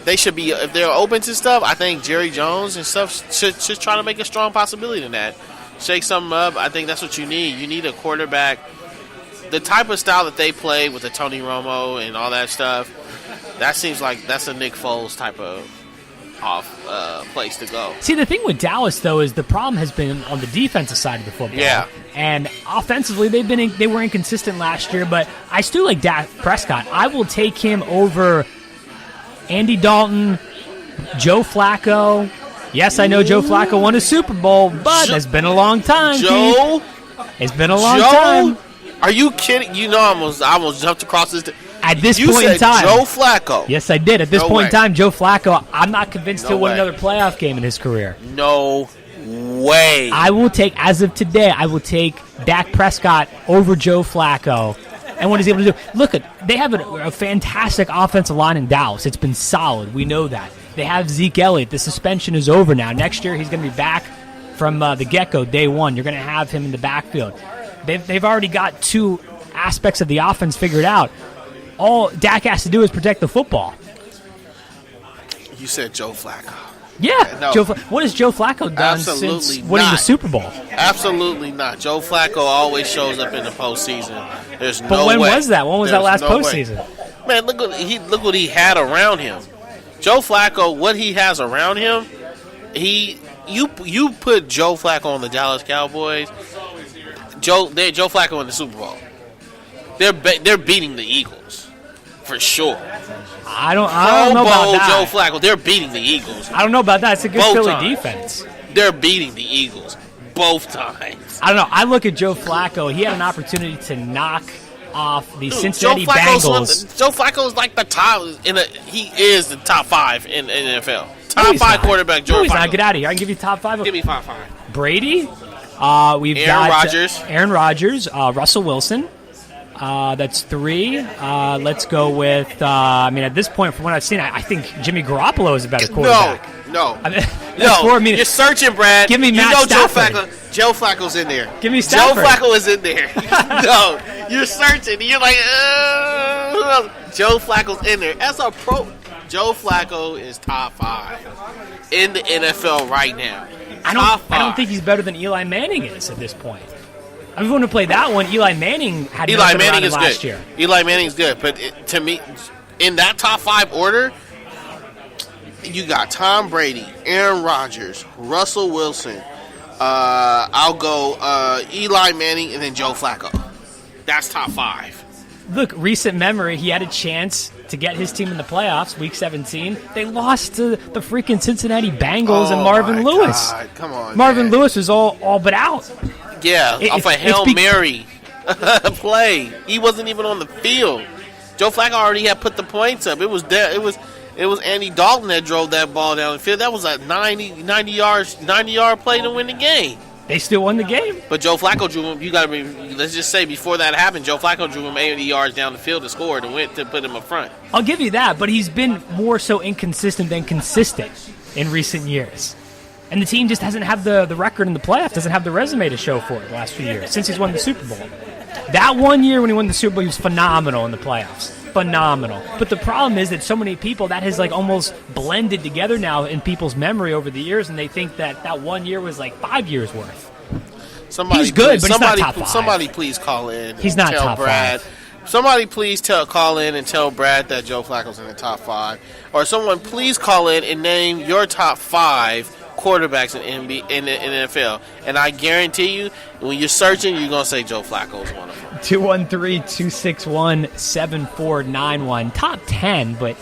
they should be, if they're open to stuff, I think Jerry Jones and stuff should try to make a strong possibility in that. Shake something up. I think that's what you need. You need a quarterback. The type of style that they play with the Tony Romo and all that stuff, that seems like that's a Nick Foles type of place to go. See, the thing with Dallas, though, is the problem has been on the defensive side of the football. Yeah. And offensively, they were inconsistent last year, but I still like Dak Prescott. I will take him over Andy Dalton, Joe Flacco. Yes, I know Joe Flacco won a Super Bowl, but it's been a long time, Joe? Keith. It's been a long time. Are you kidding? You know, I almost jumped across this. At this point in time, Joe Flacco. Yes, I did. At this point in time, Joe Flacco, I'm not convinced he'll win way. another playoff game in his career. No way. I will take, as of today, Dak Prescott over Joe Flacco. And what he's able to do. Look, they have a fantastic offensive line in Dallas. It's been solid. We know that. They have Zeke Elliott. The suspension is over now. Next year, he's going to be back from the get-go, day one. You're going to have him in the backfield. They've already got two aspects of the offense figured out. All Dak has to do is protect the football. You said Joe Flacco. Yeah. No. What has Joe Flacco done since winning the Super Bowl? Absolutely not. Joe Flacco always shows up in the postseason. There's no way. But when was that? When was that last postseason? Man, look what he had around him. Joe Flacco, what he has around him, you put Joe Flacco on the Dallas Cowboys, Joe Flacco in the Super Bowl. They're beating the Eagles for sure. I don't know about that. Joe Flacco, they're beating the Eagles. I don't know about that. It's a good Both Philly times. defense. They're beating the Eagles both times. I don't know. I look at Joe Flacco. He had an opportunity to knock off the Cincinnati Bengals. Joe Flacco is like the top. He is the top 5 in the NFL. Top 5 quarterback. Joe Flacco. Get out of here. I can give you top 5. Give me 5. Brady. We've got Aaron Rodgers. Russell Wilson. That's 3. Let's go with. At this point, from what I've seen, I think Jimmy Garoppolo is a better quarterback. No. You're searching, Brad. Give me Matt Stafford. Joe Flacco's in there. Give me Stafford. Joe Flacco is in there. No, you're searching. You're like, who else? Joe Flacco's in there. As a pro, Joe Flacco is top 5 in the NFL right now. I don't think he's better than Eli Manning is at this point. I'm going to play that one. Eli Manning had Eli Manning is last good. year. Eli Manning's good, but to me, in that top 5 order, you got Tom Brady, Aaron Rodgers, Russell Wilson. I'll go Eli Manning and then Joe Flacco. That's top 5. Look, recent memory, he had a chance to get his team in the playoffs, Week 17. They lost to the freaking Cincinnati Bengals and Marvin Lewis. God, come on, Marvin Lewis was all but out. Yeah, off a Hail Mary play. He wasn't even on the field. Joe Flacco already had put the points up. It was Andy Dalton that drove that ball down the field. That was a 90-yard play to win the game. They still won the game. But Joe Flacco drew him. Let's just say before that happened, Joe Flacco drew him 80 yards down the field to score to put him up front. I'll give you that, but he's been more so inconsistent than consistent in recent years. And the team just doesn't have the record in the playoffs, doesn't have the resume to show for it the last few years, since he's won the Super Bowl. That one year when he won the Super Bowl, he was phenomenal in the playoffs. phenomenal. But the problem is that so many people, that has like almost blended together now in people's memory over the years, and they think that 1 year was like 5 years worth. He's good, but he's not top 5. Somebody please call in. He's not top Brad. 5. Somebody please call in and tell Brad that Joe Flacco's in the top 5. Or someone please call in and name your top 5 quarterbacks in the NFL. And I guarantee you, when you're searching, you're going to say Joe Flacco's one of them. 213-261-7491. Top 10, but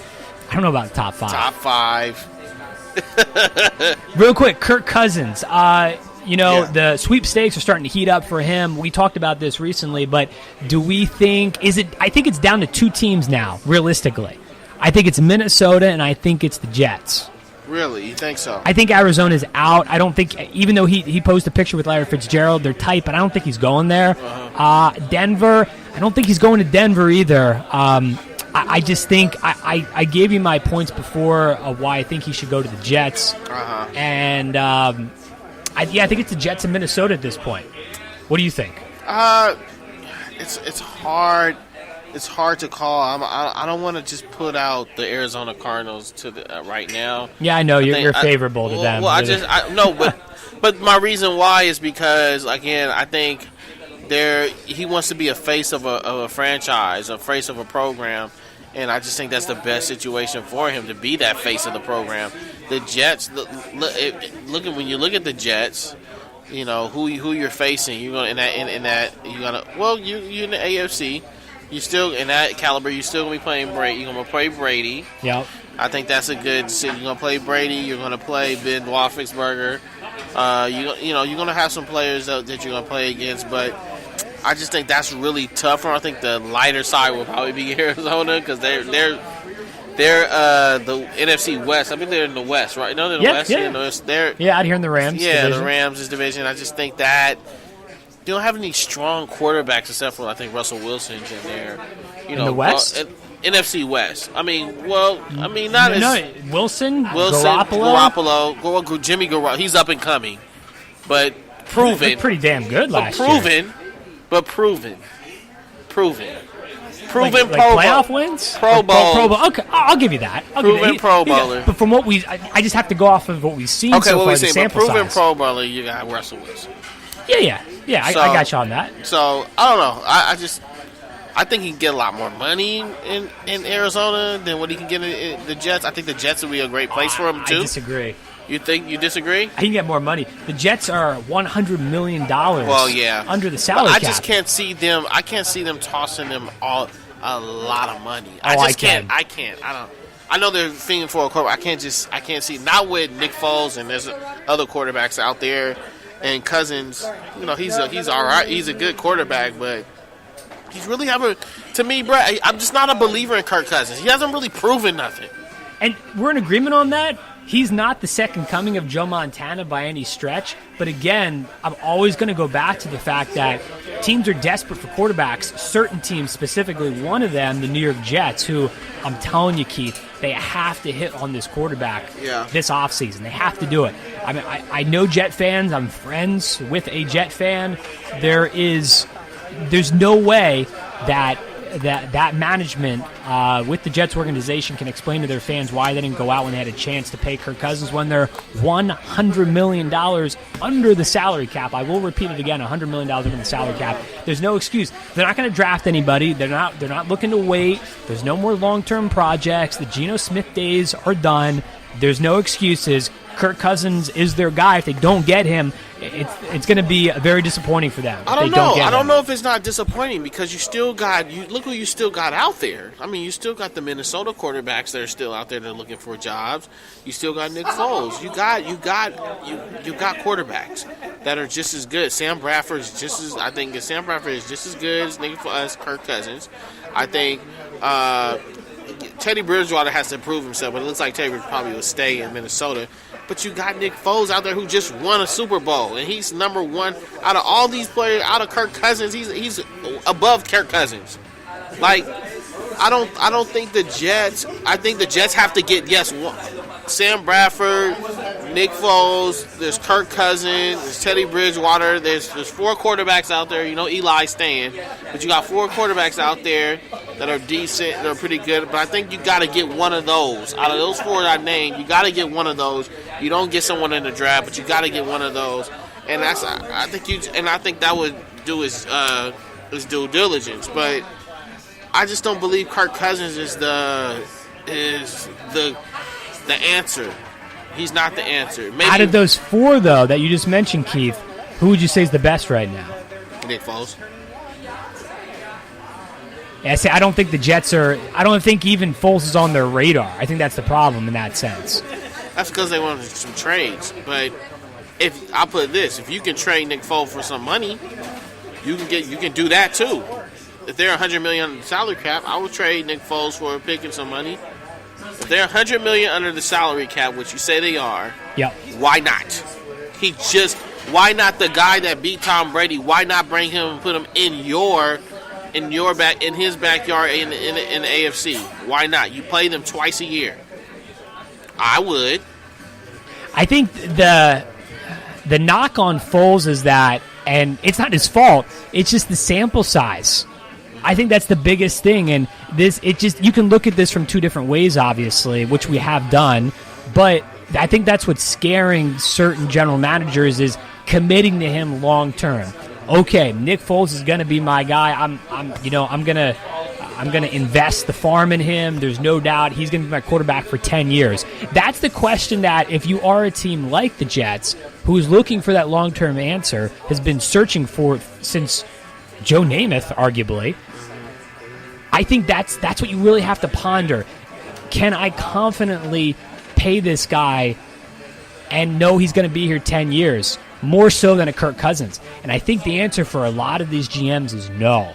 I don't know about top 5. Top 5. Real quick, Kirk Cousins. The sweepstakes are starting to heat up for him. We talked about this recently, but do we think I think it's down to 2 teams now, realistically. I think it's Minnesota and I think it's the Jets. Really? You think so? I think Arizona's out. I don't think, even though he posed a picture with Larry Fitzgerald, they're tight, but I don't think he's going there. Denver, I don't think he's going to Denver either. I just think I gave you my points before of why I think he should go to the Jets. And I think it's the Jets in Minnesota at this point. What do you think? It's hard. It's hard to call. I don't want to just put out the Arizona Cardinals to right now. Yeah, I know you're favorable to them. Well, but my reason why is because again, I think he wants to be a face of a franchise, a face of a program, and I just think that's the best situation for him to be that face of the program. The Jets, when you look at the Jets, you know who you're facing. You're going you're in the AFC. You still in that caliber. You're still gonna be playing Brady. You're gonna play Brady. Yep. I think that's a good. You're gonna play Brady. You're gonna play Ben Roethlisberger. You're gonna have some players that you're gonna play against, but I just think that's really tough. I think the lighter side will probably be Arizona because they're the NFC West. I mean they're in the West, right? No, they're in the West. Yeah, out here in the Rams. Yeah, division. the Rams' division. I just think that. You don't have any strong quarterbacks except for I think Russell Wilson's in there. In the West, NFC West. Wilson, Garoppolo, Jimmy Garoppolo. He's up and coming, but proven. They're pretty damn good last year. Proven. Like playoff wins, Pro Bowl. Pro Bowl. Okay, I'll give you that. Proven Pro Bowler. But from what I just have to go off of what we've seen so far. The sample proven size. Pro Bowler. You got Russell Wilson. Yeah, I got you on that. So, I don't know. I think he can get a lot more money in Arizona than what he can get in the Jets. I think the Jets would be a great place for him, too. I disagree. You disagree? I can get more money. The Jets are $100 million under the salary cap. I just can't see them. I can't see them tossing them a lot of money. I can't. I know they're fiending for a quarterback. I can't see. Not with Nick Foles and there's other quarterbacks out there. And Cousins, he's all right. He's a good quarterback, but he's really to me, Brett, I'm just not a believer in Kirk Cousins. He hasn't really proven nothing. And we're in agreement on that. He's not the second coming of Joe Montana by any stretch. But again, I'm always going to go back to the fact that teams are desperate for quarterbacks. Certain teams, specifically one of them, the New York Jets, who I'm telling you, Keith, they have to hit on this quarterback this offseason. They have to do it. I mean, I know Jet fans. I'm friends with a Jet fan. There's no way that management with the Jets organization can explain to their fans why they didn't go out when they had a chance to pay Kirk Cousins when they're $100 million under the salary cap. I will repeat it again, $100 million under the salary cap. There's no excuse. They're not going to draft anybody. They're not looking to wait. There's no more long-term projects. The Geno Smith days are done. There's no excuses. Kirk Cousins is their guy. If they don't get him, it's going to be very disappointing for them. I don't know if it's not disappointing because you still got look who you still got out there. I mean, you still got the Minnesota quarterbacks that are still out there that are looking for jobs. You still got Nick Foles. You got quarterbacks that are just as good. Sam Bradford is just as good as Kirk Cousins. I think Teddy Bridgewater has to prove himself, but it looks like Teddy probably will stay in Minnesota. But you got Nick Foles out there who just won a Super Bowl, and he's number one out of all these players. Out of Kirk Cousins, he's above Kirk Cousins. Like, I don't think the Jets. I think the Jets have to get Sam Bradford, Nick Foles, there's Kirk Cousins, there's Teddy Bridgewater, there's 4 quarterbacks out there. You know Eli's staying, but you got 4 quarterbacks out there that are decent, that are pretty good. But I think you got to get one of those. Out of those 4 that I named, you got to get one of those. You don't get someone in the draft, but you got to get one of those. And I think that would do his due diligence. But I just don't believe Kirk Cousins is the answer. He's not the answer. Maybe out of those 4, though, that you just mentioned, Keith, who would you say is the best right now? Nick Foles. Yeah, I don't think the Jets are. I don't think even Foles is on their radar. I think that's the problem in that sense. That's because they wanted some trades. But I'll put it this: if you can trade Nick Foles for some money, you can do that too. If they're $100 million under the salary cap, I would trade Nick Foles for a pick and some money. If they're $100 million under the salary cap, which you say they are, yep. Why not? Why not the guy that beat Tom Brady? Why not bring him and put him in his backyard in the AFC? Why not? You play them twice a year. I would. I think the knock on Foles is that, and it's not his fault, it's just the sample size. I think that's the biggest thing, and you can look at this from 2 different ways, obviously, which we have done, but I think that's what's scaring certain general managers is committing to him long term. Okay, Nick Foles is going to be my guy. I'm going to invest the farm in him. There's no doubt he's going to be my quarterback for 10 years. That's the question that if you are a team like the Jets, who is looking for that long-term answer, has been searching for since Joe Namath, arguably. I think that's what you really have to ponder. Can I confidently pay this guy and know he's going to be here 10 years, more so than a Kirk Cousins? And I think the answer for a lot of these GMs is no.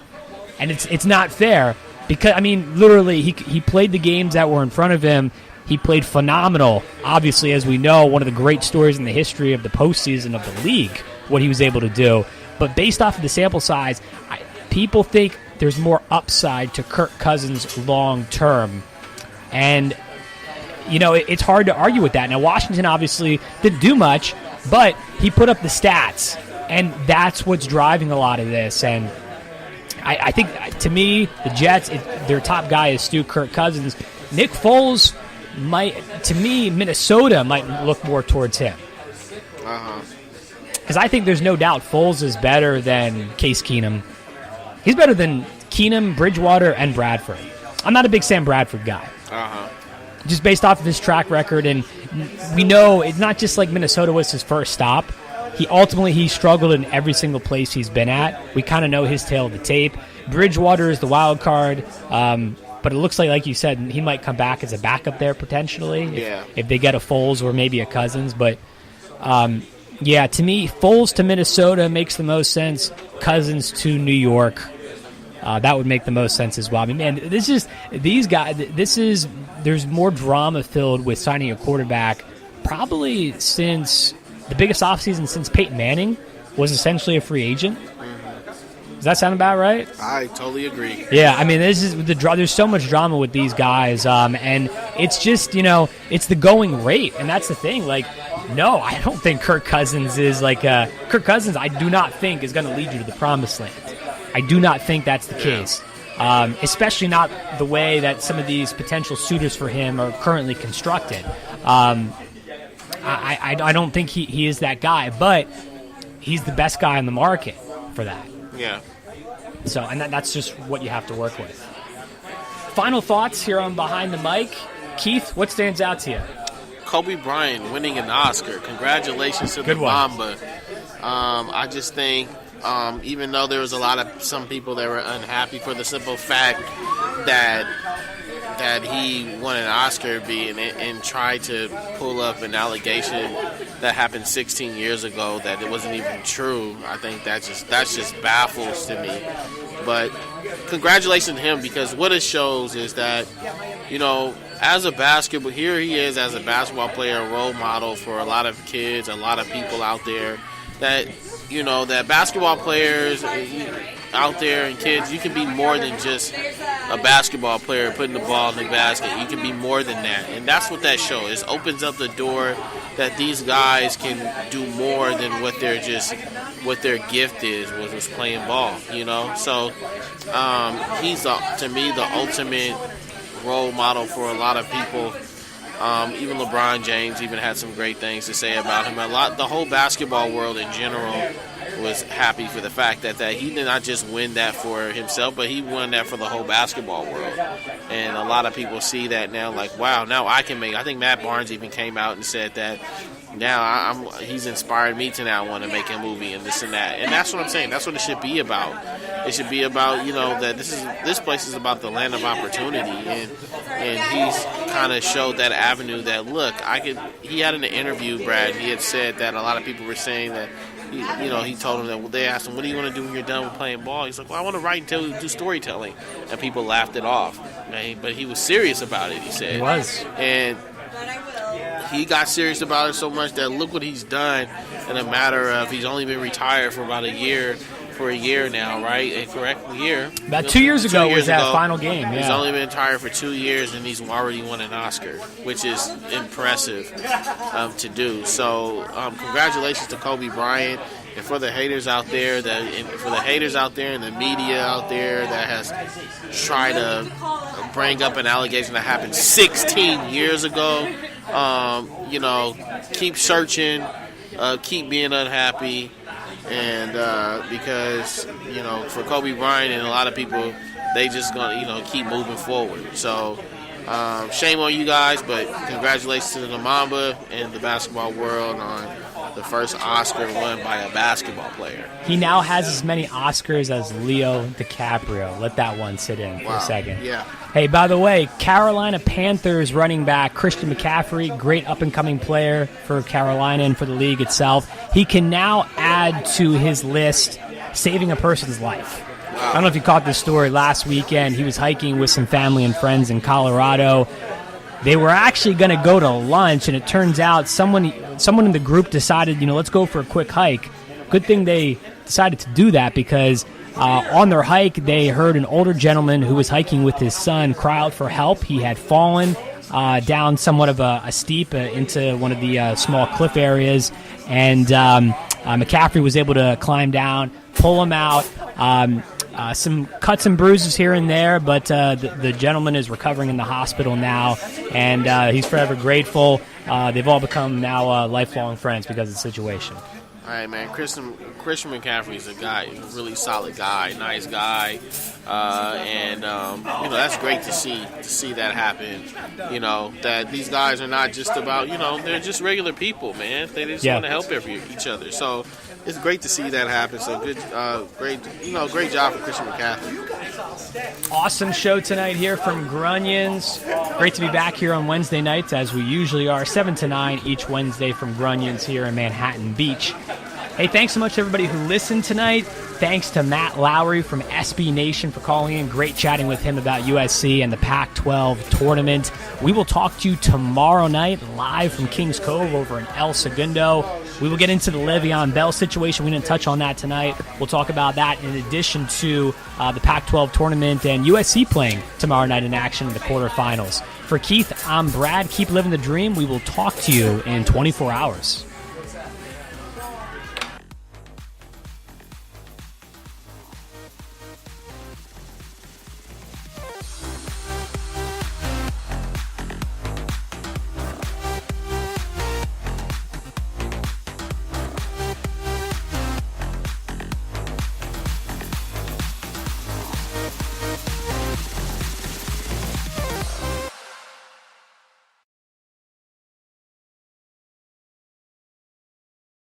And it's not fair because, I mean, literally, he played the games that were in front of him. He played phenomenal. Obviously, as we know, one of the great stories in the history of the postseason of the league, what he was able to do. But based off of the sample size, people think there's more upside to Kirk Cousins long term. And, it's hard to argue with that. Now, Washington obviously didn't do much, but he put up the stats. And that's what's driving a lot of this. And I think, to me, the Jets, their top guy is still Kirk Cousins. Nick Foles Minnesota might look more towards him. Because I think there's no doubt Foles is better than Case Keenum. He's better than Keenum, Bridgewater, and Bradford. I'm not a big Sam Bradford guy. Just based off of his track record, and we know it's not just like Minnesota was his first stop. He struggled in every single place he's been at. We kind of know his tail of the tape. Bridgewater is the wild card, but it looks like you said, he might come back as a backup there potentially. If they get a Foles or maybe a Cousins, but. To me, Foles to Minnesota makes the most sense. Cousins to New York, that would make the most sense as well. I mean, man, these guys. There's more drama filled with signing a quarterback, probably since the biggest offseason since Peyton Manning was essentially a free agent. Does that sound about right? I totally agree. Yeah, I mean, there's so much drama with these guys, and it's just it's the going rate, and that's the thing. No, I don't think Kirk Cousins is Kirk Cousins. I do not think is going to lead you to the promised land. I do not think that's the case, especially not the way that some of these potential suitors for him are currently constructed. I don't think he is that guy, but he's the best guy on the market for that. Yeah. So, and that's just what you have to work with. Final thoughts here on Behind the Mic. Keith, what stands out to you? Kobe Bryant winning an Oscar. Congratulations to the Mamba. I just think, even though there was some people that were unhappy for the simple fact that he won an Oscar and tried to pull up an allegation that happened 16 years ago that it wasn't even true. I think that just baffles to me. But congratulations to him, because what it shows is that, as a basketball, here he is as a basketball player, a role model for a lot of kids, a lot of people out there that, that basketball players out there and kids, you can be more than just a basketball player putting the ball in the basket. You can be more than that. And that's what that show is. It opens up the door that these guys can do more than what their gift is, which was playing ball, you know? So he's, to me, the ultimate role model for a lot of people. Even LeBron James even had some great things to say about him. The whole basketball world in general was happy for the fact that he did not just win that for himself, but he won that for the whole basketball world. And a lot of people see that now, like, wow, now I can make. I think Matt Barnes even came out and said that now he's inspired me to now want to make a movie and this and that. And that's what I'm saying. That's what it should be about. It should be about, that this place is about the land of opportunity, and he's kind of showed that avenue that, look, he had in an interview, Brad, he had said that a lot of people were saying that, he told them that, they asked him, what do you want to do when you're done with playing ball? He's like, well, I want to write and do storytelling. And people laughed it off. Right? But he was serious about it, he said. He was. And he got serious about it so much that look what he's done in a matter of, he's only been retired for about a year now, right? A correct year. About 2 years ago was that final game. Yeah. He's only been retired for 2 years, and he's already won an Oscar, which is impressive to do. So, congratulations to Kobe Bryant, and for the haters out there, and the media out there that has tried to bring up an allegation that happened 16 years ago. Keep searching, keep being unhappy. And because, for Kobe Bryant and a lot of people, they just going to, keep moving forward. So shame on you guys, but congratulations to the Mamba and the basketball world on the first Oscar won by a basketball player. He now has as many Oscars as Leo DiCaprio. Let that one sit in for a second. Yeah. Hey, by the way, Carolina Panthers running back Christian McCaffrey, great up-and-coming player for Carolina and for the league itself. He can now add to his list saving a person's life. I don't know if you caught this story last weekend. He was hiking with some family and friends in Colorado. They were actually going to go to lunch, and it turns out someone in the group decided, let's go for a quick hike. Good thing they decided to do that because on their hike, they heard an older gentleman who was hiking with his son cry out for help. He had fallen down somewhat of a steep into one of the small cliff areas, and McCaffrey was able to climb down, pull him out. Some cuts and bruises here and there, but the gentleman is recovering in the hospital now, and he's forever grateful. They've all become now lifelong friends because of the situation. All right, man. Christian McCaffrey's a guy, a really solid guy, nice guy, and that's great to see that happen. That these guys are not just about, they're just regular people, man. They just want to help each other. So it's great to see that happen. So good, great job for Christian McCaffrey. Awesome show tonight here from Grunions. Great to be back here on Wednesday nights, as we usually are, 7 to 9 each Wednesday from Grunions here in Manhattan Beach. Hey, thanks so much to everybody who listened tonight. Thanks to Matt Lowry from SB Nation for calling in. Great chatting with him about USC and the Pac-12 tournament. We will talk to you tomorrow night live from Kings Cove over in El Segundo. We will get into the Le'Veon Bell situation. We didn't touch on that tonight. We'll talk about that in addition to the Pac-12 tournament and USC playing tomorrow night in action in the quarterfinals. For Keith, I'm Brad. Keep living the dream. We will talk to you in 24 hours.